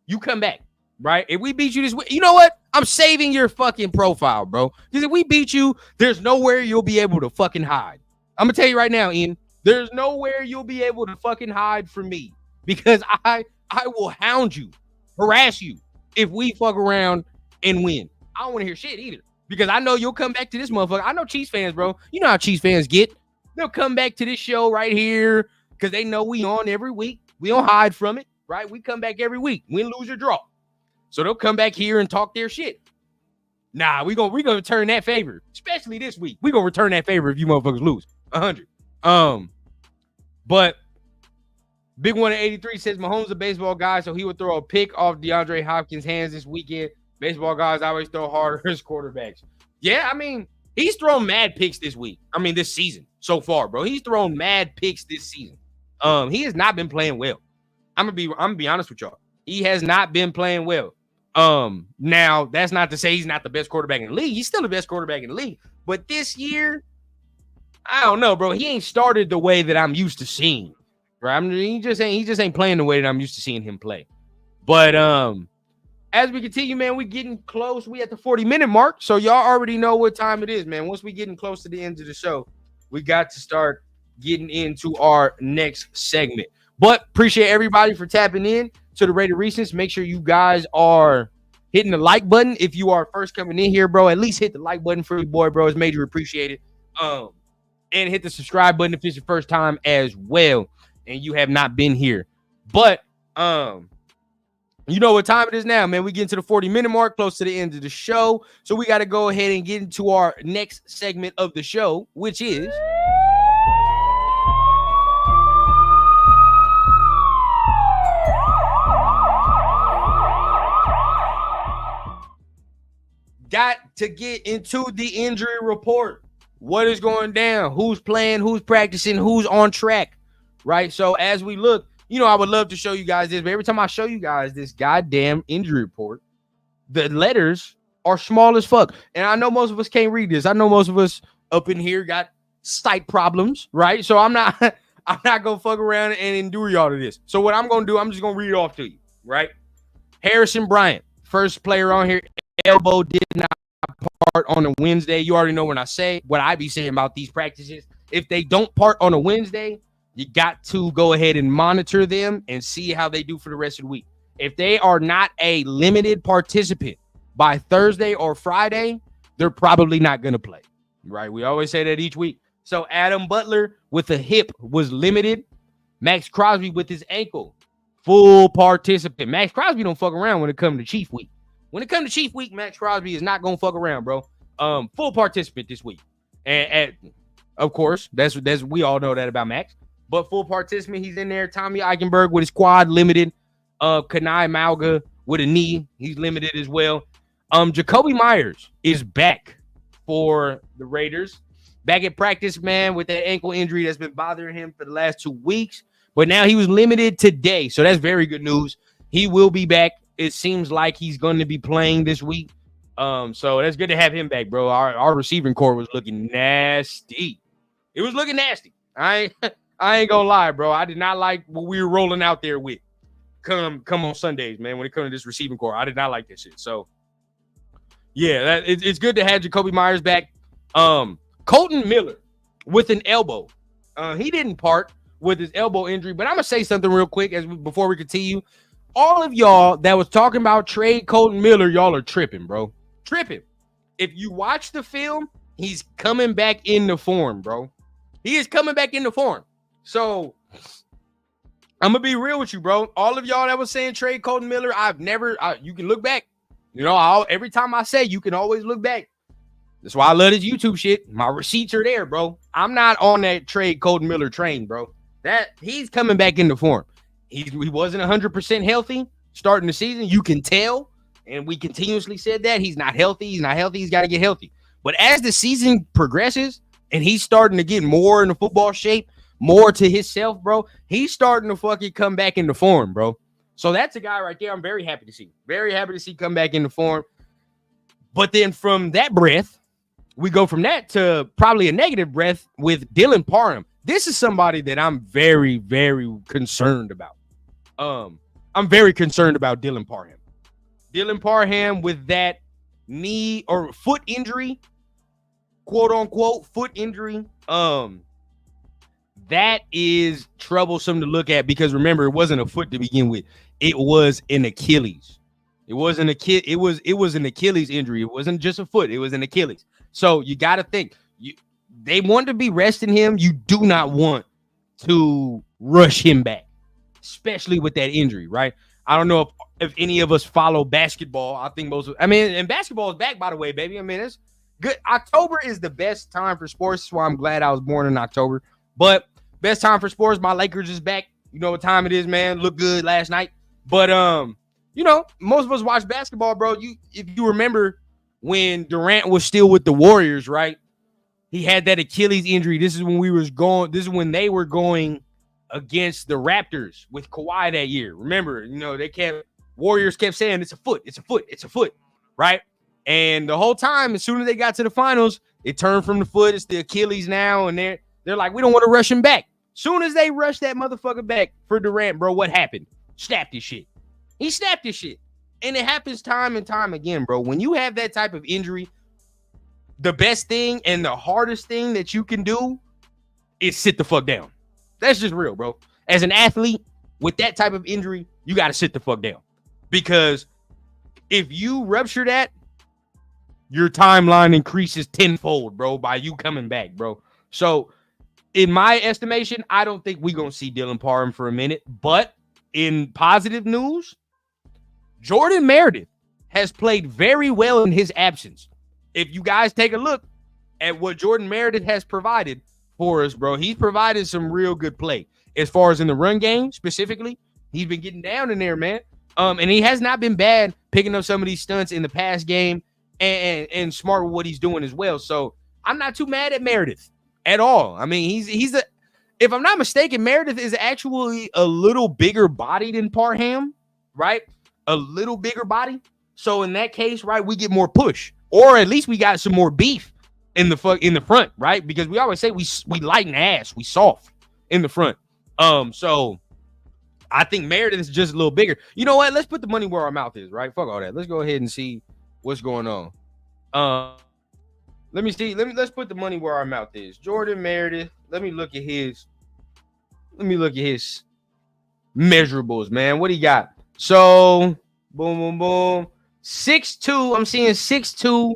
you come back, right? If we beat you this week, you know what? I'm saving your fucking profile, bro. Because if we beat you, there's nowhere you'll be able to fucking hide. I'm going to tell you right now, Ian. There's nowhere you'll be able to fucking hide from me because I will hound you, harass you if we fuck around and win. I don't want to hear shit either because I know you'll come back to this motherfucker. I know Chiefs fans, bro. You know how Chiefs fans get. They'll come back to this show right here because they know we on every week. We don't hide from it, right? We come back every week. Win, lose, or draw. So they'll come back here and talk their shit. Nah, we're gonna return that favor, especially this week. We're gonna return that favor if you motherfuckers lose 100. But Big One at 83 says Mahomes a baseball guy, so he would throw a pick off DeAndre Hopkins' hands this weekend. Baseball guys always throw harder as quarterbacks. Yeah, I mean, he's thrown mad picks this week. I mean, this season so far, bro. He's thrown mad picks this season. He has not been playing well. I'm gonna be honest with y'all. He has not been playing well. Now that's not to say he's not the best quarterback in the league. He's still the best quarterback in the league. But this year, I don't know, bro. He ain't started the way that I'm used to seeing. Right? I mean, he just ain't playing the way that I'm used to seeing him play. But as we continue, man, we getting close. We at the 40-minute mark, so y'all already know what time it is, man. Once we getting close to the end of the show, we got to start getting into our next segment. But appreciate everybody for tapping in to the Raider Recents. Make sure you guys are hitting the like button if you are first coming in here, bro. At least hit the like button for your boy, bro. It's major appreciated. And hit the subscribe button if it's your first time as well and you have not been here. But you know what time it is now, man. We get into the 40-minute mark, close to the end of the show. So we got to go ahead and get into our next segment of the show, which is got to get into the injury report. What is going down? Who's playing? Who's practicing? Who's on track? Right? So as we look, you know, I would love to show you guys this, but every time I show you guys this goddamn injury report, the letters are small as fuck. And I know most of us can't read this. I know most of us up in here got sight problems, right? So I'm not gonna fuck around and endure y'all to this. So what I'm gonna do, I'm just gonna read it off to you, right? Harrison Bryant, first player on here, elbow did not part on a Wednesday. You already know when I say what I be saying about these practices. If they don't part on a Wednesday, you got to go ahead and monitor them and see how they do for the rest of the week. If they are not a limited participant by Thursday or Friday, they're probably not going to play, right? We always say that each week. So Adam Butler with a hip was limited. Max Crosby with his ankle, full participant. Max Crosby don't fuck around when it comes to Chief Week. When it comes to Chief Week, Max Crosby is not going to fuck around, bro. Full participant this week. And of course, that's we all know that about Max. But full participant, he's in there. Tommy Eichenberg with his quad limited. Kanai Malga with a knee, he's limited as well. Jacoby Myers is back for the Raiders. Back at practice, man, with that ankle injury that's been bothering him for the last 2 weeks. But now he was limited today, so that's very good news. He will be back. It seems like he's going to be playing this week. So that's good to have him back, bro. Our receiving core was looking nasty. It was looking nasty. I ain't gonna lie, bro. I did not like what we were rolling out there with. Come on Sundays, man. When it comes to this receiving core, I did not like this shit. So, yeah, it's good to have Jacoby Myers back. Colton Miller with an elbow. He didn't part with his elbow injury, but I'm gonna say something real quick before we continue. All of y'all that was talking about trade Colton Miller, y'all are tripping, bro. Tripping. If you watch the film, he's coming back into form, bro. He is coming back into form. So I'm gonna be real with you, bro. All of y'all that was saying trade Colton Miller, you can look back. You know, every time I say, you can always look back. That's why I love this YouTube shit. My receipts are there, bro. I'm not on that trade Colton Miller train, bro. That he's coming back into form. He wasn't 100% healthy starting the season. You can tell, and we continuously said that he's not healthy. He's not healthy. He's got to get healthy. But as the season progresses and he's starting to get more into football shape, more to himself, bro, he's starting to fucking come back into form, bro. So that's a guy right there I'm very happy to see. Very happy to see come back into form. But then from that breath, we go from that to probably a negative breath with Dylan Parham. This is somebody that I'm very, very concerned about. I'm very concerned about Dylan Parham. Dylan Parham with that knee or foot injury, quote unquote, foot injury. That is troublesome to look at because remember, it wasn't a foot to begin with. It was an Achilles. It was an Achilles injury. It wasn't just a foot. It was an Achilles. So you got to think. They want to be resting him. You do not want to rush him back, especially with that injury, right? I don't know if any of us follow basketball. I think and basketball is back, by the way, baby. I mean, it's good. October is the best time for sports. That's why I'm glad I was born in October. But best time for sports, my Lakers is back. You know what time it is, man. Looked good last night. But most of us watch basketball, bro. If you remember when Durant was still with the Warriors, right? He had that Achilles injury. This is when they were going against the Raptors with Kawhi that year. Remember, Warriors kept saying it's a foot, right? And the whole time, as soon as they got to the finals, it turned from the foot. It's the Achilles now, and they're like, we don't want to rush him back. Soon as they rushed that motherfucker back for Durant, bro, what happened? Snapped his shit. He snapped his shit. And it happens time and time again, bro. When you have that type of injury, the best thing and the hardest thing that you can do is sit the fuck down. That's just real, bro. As an athlete with that type of injury, you got to sit the fuck down. Because if you rupture that, your timeline increases tenfold, bro, by you coming back, bro. So, in my estimation, I don't think we're going to see Dylan Parham for a minute. But in positive news, Jordan Meredith has played very well in his absence. If you guys take a look at what Jordan Meredith has provided for us, bro, he's provided some real good play. As far as in the run game, specifically, he's been getting down in there, man. And he has not been bad picking up some of these stunts in the pass game and smart with what he's doing as well. So I'm not too mad at Meredith at all. I mean, if I'm not mistaken, Meredith is actually a little bigger body than Parham, right? A little bigger body. So in that case, right, we get more push, or at least we got some more beef in the front, right? Because we always say we light in the ass, we soft in the front. So I think Meredith is just a little bigger. You know what? Let's put the money where our mouth is, right? Fuck all that. Let's go ahead and see what's going on. Let me see. Let's put the money where our mouth is. Jordan Meredith. Let me look at his measurables, man. What he got? So, boom, boom, boom. 6'2". I'm seeing 6'2",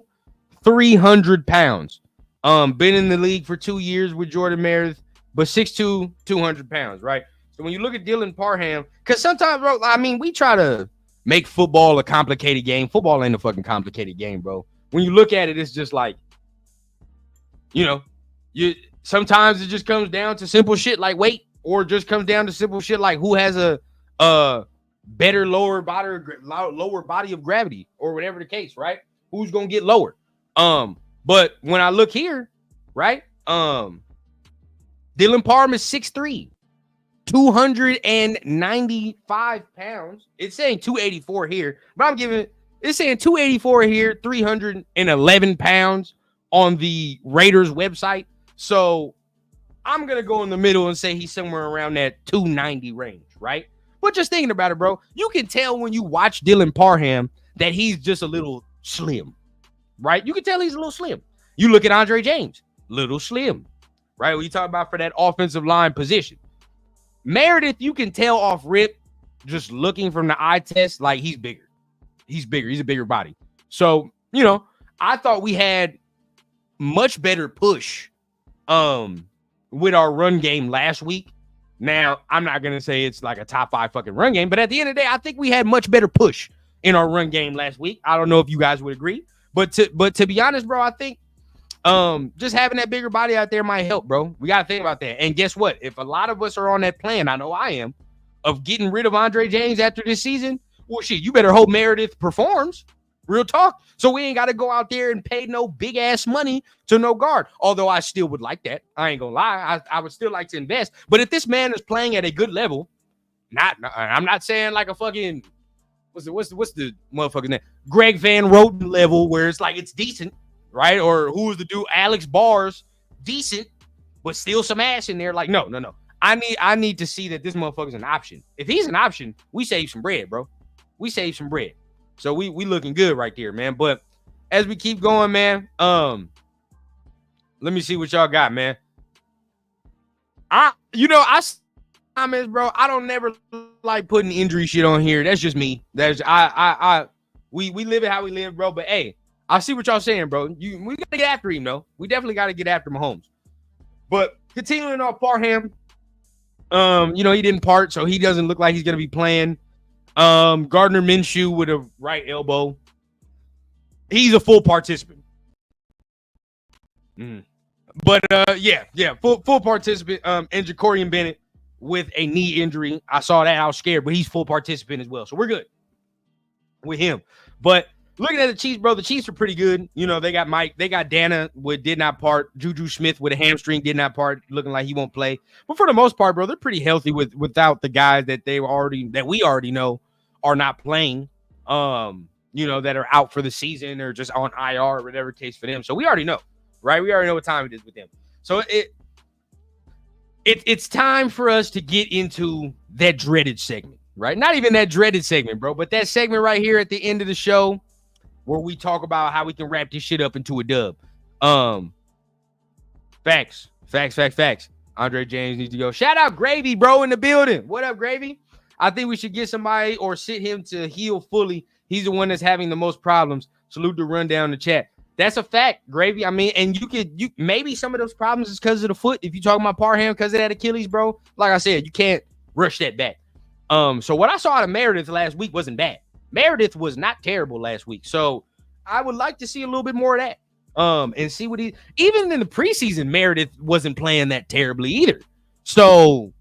300 pounds. Been in the league for 2 years with Jordan Meredith, but 6'2", 200 pounds, right? So when you look at Dylan Parham, because sometimes, bro, I mean, we try to make football a complicated game. Football ain't a fucking complicated game, bro. When you look at it, it's just like, sometimes it just comes down to simple shit like weight, or just comes down to simple shit like who has a better lower body of gravity, or whatever the case, right? Who's gonna get lower? But when I look here, right? Dylan Parham is 6'3", 295 pounds. It's saying 284 here, but it's saying 284 here, 311 pounds on the Raiders website. So I'm going to go in the middle and say he's somewhere around that 290 range, right? But just thinking about it, bro, you can tell when you watch Dylan Parham that he's just a little slim, right? You can tell he's a little slim. You look at Andre James, little slim, right? When you talk about for that offensive line position. Meredith, you can tell off rip, just looking from the eye test, like he's bigger. He's bigger. He's a bigger body. So, I thought we had much better push with our run game last week. Now, I'm not going to say it's like a top 5 fucking run game, but at the end of the day, I think we had much better push in our run game last week. I don't know if you guys would agree, but to be honest, bro, I think just having that bigger body out there might help, bro. We got to think about that. And guess what? If a lot of us are on that plan, I know I am, of getting rid of Andre James after this season, well, shit, you better hope Meredith performs. Real talk. So we ain't got to go out there and pay no big ass money to no guard. Although I still would like that. I ain't gonna lie. I would still like to invest. But if this man is playing at a good level, I'm not saying like a fucking what's the motherfucking name? Greg Van Roten level where it's like it's decent, right? Or who's the dude? Alex Bars, decent, but still some ass in there. Like no. I need to see that this motherfucker's an option. If he's an option, we save some bread, bro. We save some bread. So we looking good right there, man. But as we keep going, man, let me see what y'all got, man. I comments, bro. I don't never like putting injury shit on here. That's just me. We live it how we live, bro. But hey, I see what y'all saying, bro. We gotta get after him, though. We definitely gotta get after Mahomes. But continuing on Parham, he didn't part, so he doesn't look like he's gonna be playing. Gardner Minshew with a right elbow. He's a full participant. But full participant. And Jacorian Bennett with a knee injury. I saw that. I was scared, but he's full participant as well. So we're good with him. But looking at the Chiefs, bro, the Chiefs are pretty good. You know, they got Mike. They got Dana, did not part. Juju Smith with a hamstring, did not part, looking like he won't play. But for the most part, bro, they're pretty healthy without the guys that we already know are not playing. You know, that are out for the season or just on IR or whatever case for them. So we already know, right? We already know what time it is with them. So it's time for us to get into that dreaded segment, right? Not even that dreaded segment, bro, but that segment right here at the end of the show where we talk about how we can wrap this shit up into a dub. Facts. Andre James needs to go. Shout out Gravy, bro, in the building. What up, Gravy? I think we should get somebody or sit him to heal fully. He's the one that's having the most problems. Salute the rundown in the chat. That's a fact, Gravy. I mean, and you maybe some of those problems is because of the foot. If you talking about Parham because of that Achilles, bro, like I said, you can't rush that back. So what I saw out of Meredith last week wasn't bad. Meredith was not terrible last week. So I would like to see a little bit more of that. And see what even in the preseason, Meredith wasn't playing that terribly either. So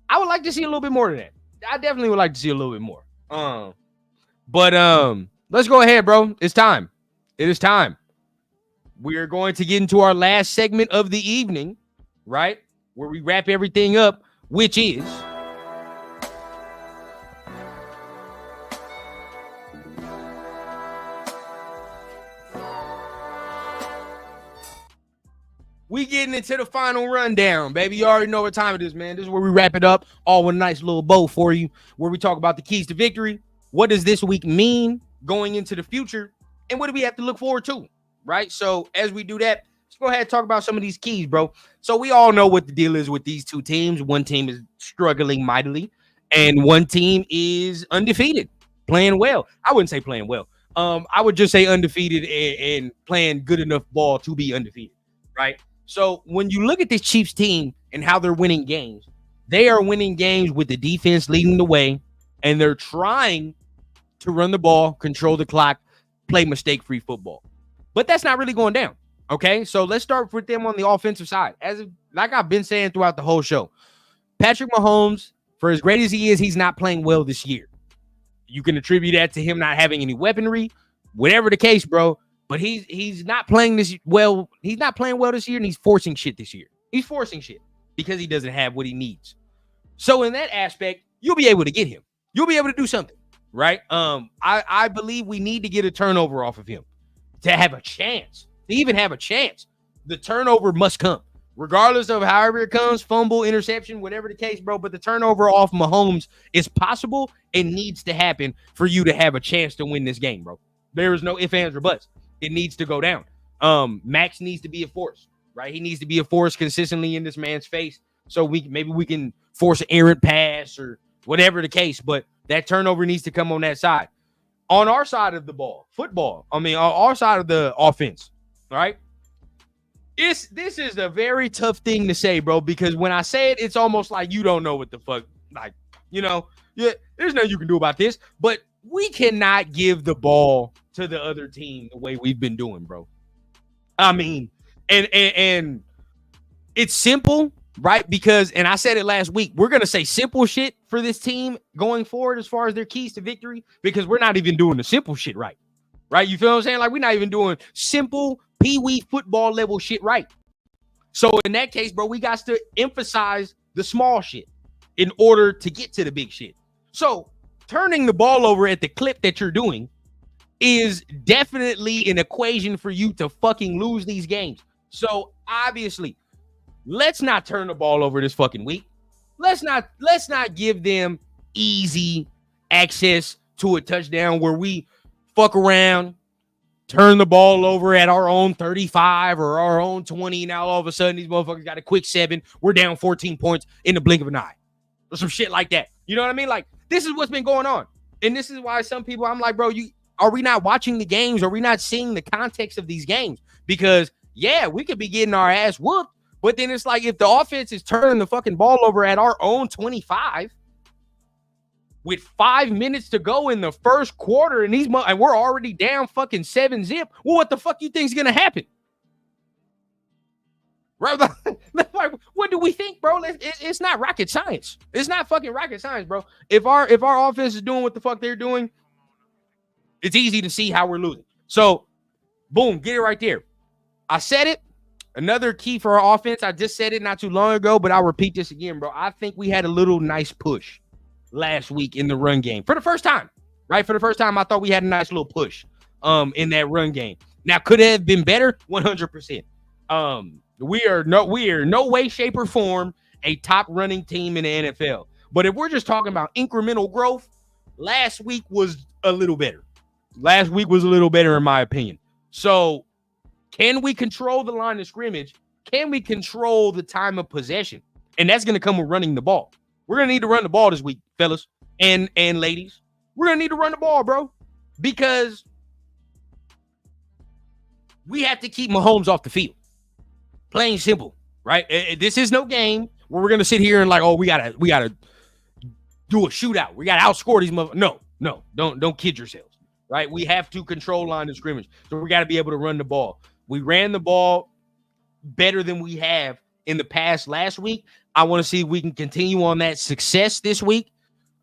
I would like to see a little bit more of that. I definitely would like to see a little bit more. But let's go ahead, bro. It's time. It is time. We are going to get into our last segment of the evening, right? Where we wrap everything up, which is we getting into the final rundown, baby. You already know what time it is, man. This is where we wrap it up, all with a nice little bow for you, where we talk about the keys to victory. What does this week mean going into the future? And what do we have to look forward to, right? So as we do that, let's go ahead and talk about some of these keys, bro. So we all know what the deal is with these two teams. One team is struggling mightily, and one team is undefeated, playing well. I wouldn't say playing well. I would just say undefeated and playing good enough ball to be undefeated, right? So when you look at this Chiefs team and how they're winning games, they are winning games with the defense leading the way, and they're trying to run the ball, control the clock, play mistake-free football. But that's not really going down, okay? So let's start with them on the offensive side. Like I've been saying throughout the whole show, Patrick Mahomes, for as great as he is, he's not playing well this year. You can attribute that to him not having any weaponry, whatever the case, bro. But he's not playing this well. He's not playing well this year, and he's forcing shit this year. He's forcing shit because he doesn't have what he needs. So in that aspect, you'll be able to get him. You'll be able to do something, right? I believe we need to get a turnover off of him to have a chance. To even have a chance, the turnover must come, regardless of however it comes, fumble, interception, whatever the case, bro. But the turnover off Mahomes is possible and needs to happen for you to have a chance to win this game, bro. There is no ifs, ands, or buts. It needs to go down. Max needs to be a force, right? He needs to be a force consistently in this man's face. So maybe we can force an errant pass or whatever the case, but that turnover needs to come on that side. On our side of the ball, on our side of the offense, right? This is a very tough thing to say, bro, because when I say it, it's almost like you don't know what the fuck, like, you know, yeah, there's nothing you can do about this, but we cannot give the ball to the other team the way we've been doing, bro. I mean, and it's simple, right? Because, and I said it last week, we're going to say simple shit for this team going forward as far as their keys to victory, because we're not even doing the simple shit right? You feel what I'm saying? Like, we're not even doing simple pee-wee football level shit right. So in that case, bro, we got to emphasize the small shit in order to get to the big shit. So turning the ball over at the clip that you're doing is definitely an equation for you to fucking lose these games. So obviously, let's not turn the ball over this fucking week. Let's not give them easy access to a touchdown where we fuck around, turn the ball over at our own 35 or our own 20. Now all of a sudden these motherfuckers got a quick 7. We're down 14 points in the blink of an eye. Or some shit like that. You know what I mean? Like, this is what's been going on. And this is why some people, I'm like, bro, are we not watching the games? Are we not seeing the context of these games? Because, yeah, we could be getting our ass whooped, but then it's like if the offense is turning the fucking ball over at our own 25 with 5 minutes to go in the first quarter and we're already down fucking 7-0, well, what the fuck you think is going to happen? Right? Like, what do we think, bro? It's not rocket science. It's not fucking rocket science, bro. If our offense is doing what the fuck they're doing, it's easy to see how we're losing. So, boom, get it right there. I said it. Another key for our offense. I just said it not too long ago, but I'll repeat this again, bro. I think we had a little nice push last week in the run game for the first time, right? For the first time, I thought we had a nice little push in that run game. Now, could it have been better? 100%. We are no way, shape, or form a top running team in the NFL. But if we're just talking about incremental growth, last week was a little better. Last week was a little better, in my opinion. So, can we control the line of scrimmage? Can we control the time of possession? And that's going to come with running the ball. We're going to need to run the ball this week, fellas and ladies. We're going to need to run the ball, bro, because we have to keep Mahomes off the field. Plain simple, right? This is no game where we're going to sit here and like, oh, we got to do a shootout. We got to outscore these motherfuckers. No, don't kid yourselves, right? We have to control line of scrimmage. So we got to be able to run the ball. We ran the ball better than we have in the past last week. I want to see if we can continue on that success this week.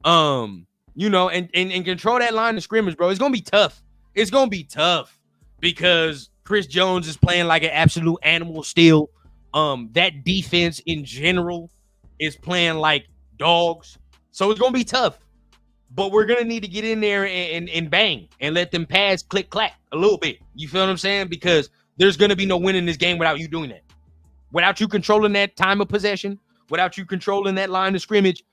And control that line of scrimmage, bro. It's going to be tough. It's going to be tough because Chris Jones is playing like an absolute animal still. That defense in general is playing like dogs. So it's going to be tough. But we're going to need to get in there and bang and let them pads click, clack a little bit. You feel what I'm saying? Because there's going to be no win in this game without you doing that. Without you controlling that time of possession, without you controlling that line of scrimmage,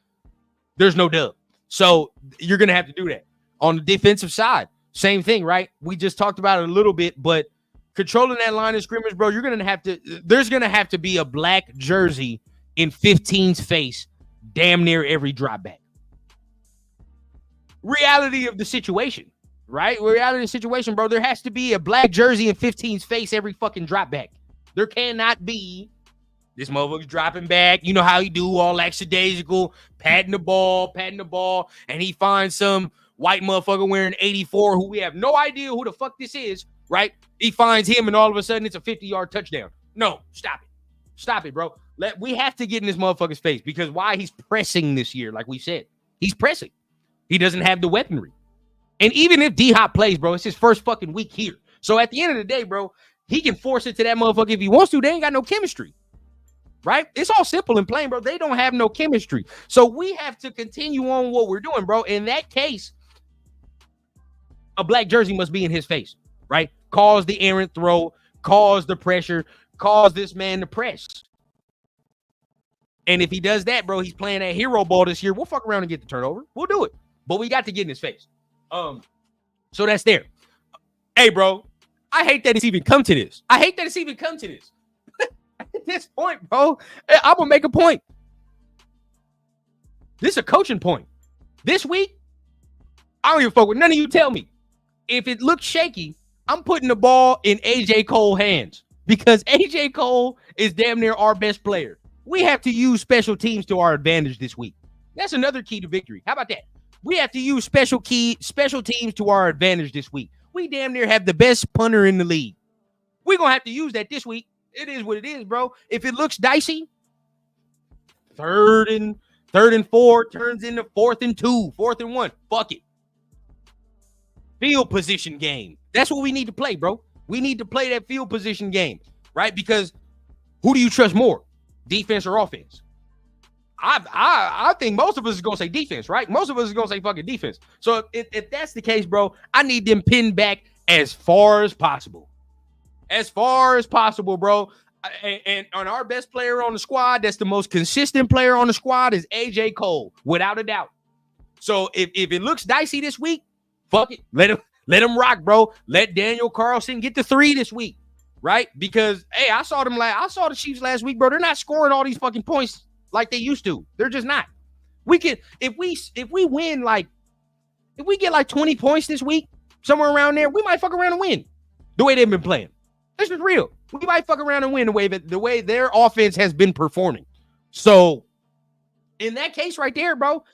there's no dub. So you're going to have to do that. On the defensive side, same thing, right? We just talked about it a little bit, but controlling that line of scrimmage, bro, there's going to have to be a black jersey in 15's face damn near every drop back. Reality of the situation, right? Reality of the situation, bro. There has to be a black jersey in 15's face every fucking drop back. There cannot be this motherfucker's dropping back. You know how he do, all lackadaisical, patting the ball, and he finds some white motherfucker wearing 84 who we have no idea who the fuck this is, right? He finds him and all of a sudden it's a 50-yard touchdown. No, stop it. Stop it, bro. We have to get in this motherfucker's face because why? He's pressing this year, like we said. He's pressing. He doesn't have the weaponry. And even if D-Hop plays, bro, it's his first fucking week here. So at the end of the day, bro, he can force it to that motherfucker if he wants to. They ain't got no chemistry, right? It's all simple and plain, bro. They don't have no chemistry. So we have to continue on what we're doing, bro. In that case, a black jersey must be in his face, right? Cause the errant throw, cause the pressure, cause this man to press. And if he does that, bro, he's playing that hero ball this year. We'll fuck around and get the turnover. We'll do it. But we got to get in his face. So that's there. Hey, bro, I hate that it's even come to this. At this point, bro, I'm going to make a point. This is a coaching point. This week, I don't give a fuck what none of you tell me. If it looks shaky, I'm putting the ball in A.J. Cole's hands because A.J. Cole is damn near our best player. We have to use special teams to our advantage this week. That's another key to victory. How about that? We have to use special teams to our advantage this week. We damn near have the best punter in the league. We're going to have to use that this week. It is what it is, bro. If it looks dicey, third and 4 turns into 4th and 2, 4th and 1. Fuck it. Field position game. That's what we need to play, bro. We need to play that field position game, right? Because who do you trust more, defense or offense? I think most of us is going to say defense, right? Most of us is going to say fucking defense. So if that's the case, bro, I need them pinned back as far as possible. As far as possible, bro. And on our best player on the squad, that's the most consistent player on the squad is A.J. Cole, without a doubt. So if it looks dicey this week, fuck it. Let him rock, bro. Let Daniel Carlson get the 3 this week, right? Because, hey, I saw the Chiefs last week, bro. They're not scoring all these fucking points like they used to. They're just not. We can if we win if we get like 20 points this week, somewhere around there, we might fuck around and win. The way they've been playing. This is real. We might fuck around and win the way their offense has been performing. So in that case right there, bro,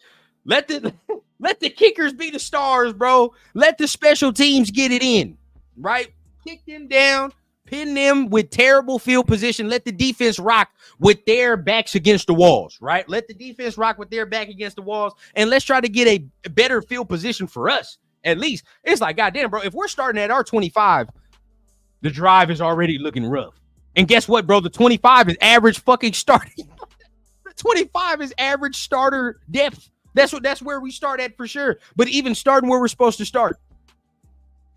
let the kickers be the stars, bro. Let the special teams get it in. Right? Kick them down. Pin them with terrible field position. Let the defense rock with their backs against the walls, right? Let the defense rock with their back against the walls, and let's try to get a better field position for us. At least it's like, goddamn, bro, if we're starting at our 25, the drive is already looking rough. And guess what, bro? The 25 is average fucking starting. The 25 is average starter depth. That's where we start at for sure. But even starting where we're supposed to start,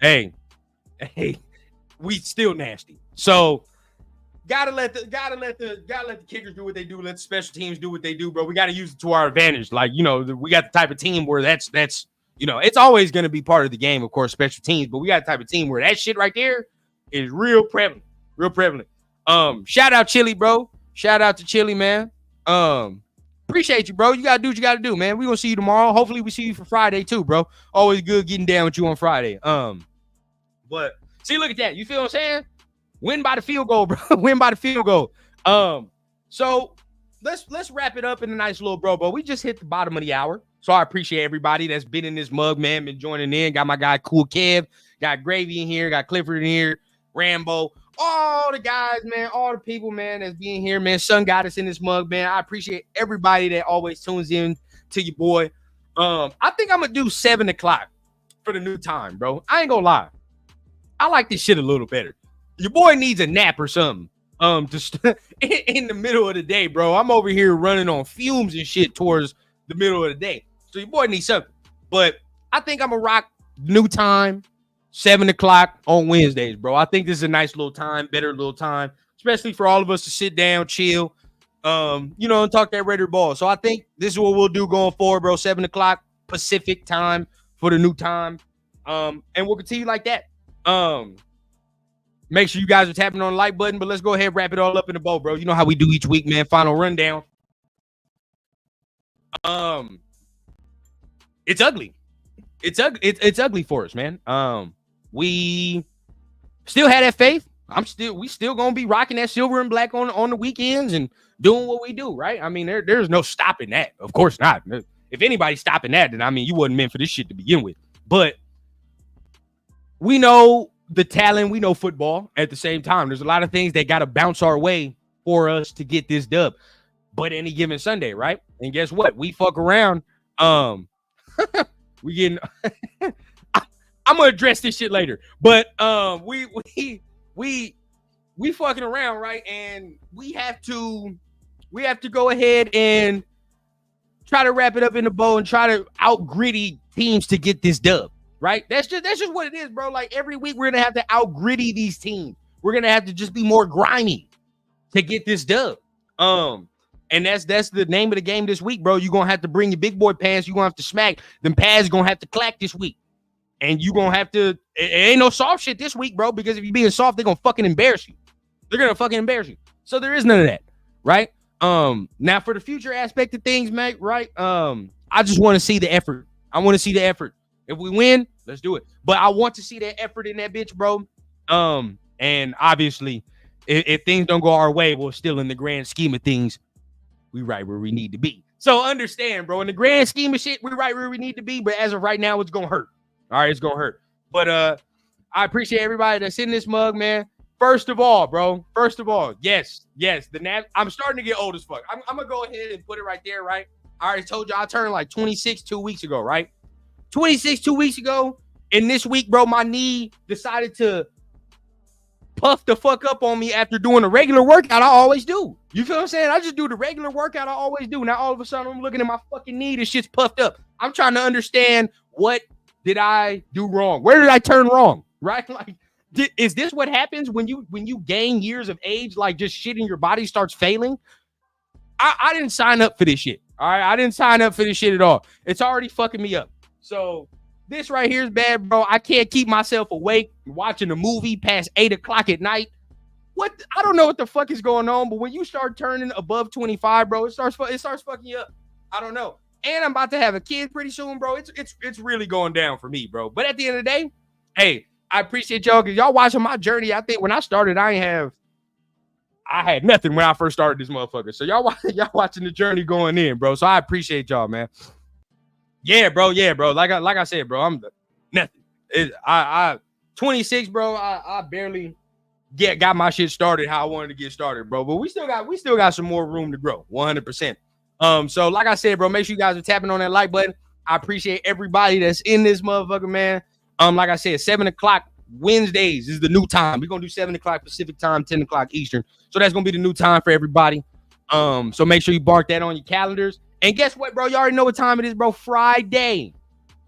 hey, we still nasty. So gotta let the kickers do what they do. Let the special teams do what they do, bro. We gotta use it to our advantage. Like, you know, we got the type of team where that's you know, it's always gonna be part of the game, of course, special teams. But we got the type of team where that shit right there is real prevalent, real prevalent. Shout out Chili, bro. Shout out to Chili, man. Appreciate you, bro. You gotta do what you gotta do, man. We gonna see you tomorrow. Hopefully, we see you for Friday too, bro. Always good getting down with you on Friday. But see, look at that. You feel what I'm saying? Win by the field goal, bro. Win by the field goal. So let's wrap it up in a nice little bro. We just hit the bottom of the hour. So I appreciate everybody that's been in this mug, man, been joining in. Got my guy Cool Kev, got Gravy in here, got Clifford in here, Rambo, all the guys, man, all the people, man, that's being here, man. Sun got us in this mug, man. I appreciate everybody that always tunes in to your boy. I think I'm gonna do 7 o'clock for the new time, bro. I ain't gonna lie. I like this shit a little better. Your boy needs a nap or something. Just in the middle of the day, bro. I'm over here running on fumes and shit towards the middle of the day. So your boy needs something. But I think I'm gonna rock new time, 7 o'clock on Wednesdays, bro. I think this is a nice little time, better little time, especially for all of us to sit down, chill, you know, and talk that Raider ball. So I think this is what we'll do going forward, bro. 7 o'clock Pacific time for the new time. And we'll continue like that. Make sure you guys are tapping on the like button, but let's go ahead and wrap it all up in the bow, bro. You know how we do each week, man. Final rundown. It's ugly. It's ugly for us, man. We still had that faith. We still gonna be rocking that silver and black on the weekends and doing what we do, right? I mean, there's no stopping that. Of course not. If anybody's stopping that, then I mean, you wasn't meant for this shit to begin with. But we know the talent, we know football. At the same time, there's a lot of things that got to bounce our way for us to get this dub. But any given Sunday, right? And guess what? We fuck around. We getting. I'm gonna address this shit later. But we fucking around, right? And we have to go ahead and try to wrap it up in the bow and try to out gritty teams to get this dub. Right? That's just what it is, bro. Like every week we're gonna have to out gritty these teams. We're gonna have to just be more grimy to get this dub. And that's the name of the game this week, bro. You're gonna have to bring your big boy pants. You're gonna have to smack them pads. Gonna have to clack this week, and you gonna have to. It ain't no soft shit this week, bro. Because if you're being soft, they're gonna fucking embarrass you. They're gonna fucking embarrass you. So there is none of that, right? Now for the future aspect of things, mate, right? I just want to see the effort. I want to see the effort. If we win, let's do it. But I want to see that effort in that bitch, bro. And obviously, if things don't go our way, we're still in the grand scheme of things, we right where we need to be. So understand, bro. In the grand scheme of shit, we're right where we need to be. But as of right now, it's gonna hurt. All right, it's gonna hurt. But I appreciate everybody that's in this mug, man. First of all, bro. First of all, yes. I'm starting to get old as fuck. I'm gonna go ahead and put it right there, right? I already told you I turned like 26 2 weeks ago, right? 26 2 weeks ago, and this week, bro, my knee decided to puff the fuck up on me after doing a regular workout I always do. You feel what I'm saying? I just do the regular workout I always do. Now all of a sudden I'm looking at my fucking knee, this shit's puffed up. I'm trying to understand, what did I do wrong? Where did I turn wrong? Right? Like, is this what happens when you gain years of age? Like, just shit in your body starts failing? I didn't sign up for this shit. All right, I didn't sign up for this shit at all. It's already fucking me up. So this right here is bad, bro. I can't keep myself awake watching a movie past 8 o'clock at night. What? I don't know what the fuck is going on, but when you start turning above 25, bro, it starts fucking you up. I don't know. And I'm about to have a kid pretty soon, bro. It's really going down for me, bro. But at the end of the day, hey, I appreciate y'all because y'all watching my journey. I think when I started, I had nothing when I first started this motherfucker. So y'all watching the journey going in, bro. So I appreciate y'all, man. Yeah, bro. Like I said, bro, I'm nothing. 26, bro. I barely got my shit started how I wanted to get started, bro. But we still got some more room to grow, 100%. So like I said, bro, make sure you guys are tapping on that like button. I appreciate everybody that's in this motherfucker, man. Like I said, 7:00 Wednesdays is the new time. We're gonna do 7:00 Pacific time, 10:00 Eastern. So that's gonna be the new time for everybody. So make sure you mark that on your calendars. And guess what, bro? You already know what time it is, bro. Friday.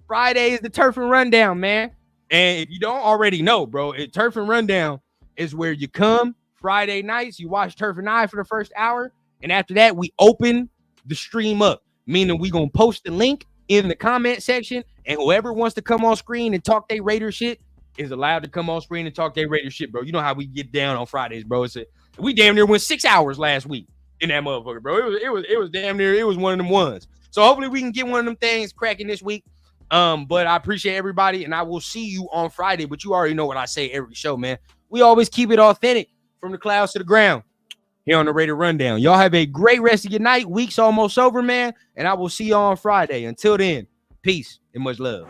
Friday is the Turf and Rundown, man. And if you don't already know, bro, Turf and Rundown is where you come Friday nights, you watch Turf and I for the first hour, and after that, we open the stream up, meaning we gonna post the link in the comment section, and whoever wants to come on screen and talk their Raider shit is allowed to come on screen and talk their Raider shit, bro. You know how we get down on Fridays, bro. We damn near went 6 hours last week in that motherfucker, bro. It was damn near, it was one of them ones. So hopefully we can get one of them things cracking this week. But I appreciate everybody, and I will see you on Friday. But you already know what I say every show, man. We always keep it authentic from the clouds to the ground here on the Raider Rundown. Y'all have a great rest of your night. Week's almost over, man, and I will see you on Friday. Until then, peace and much love.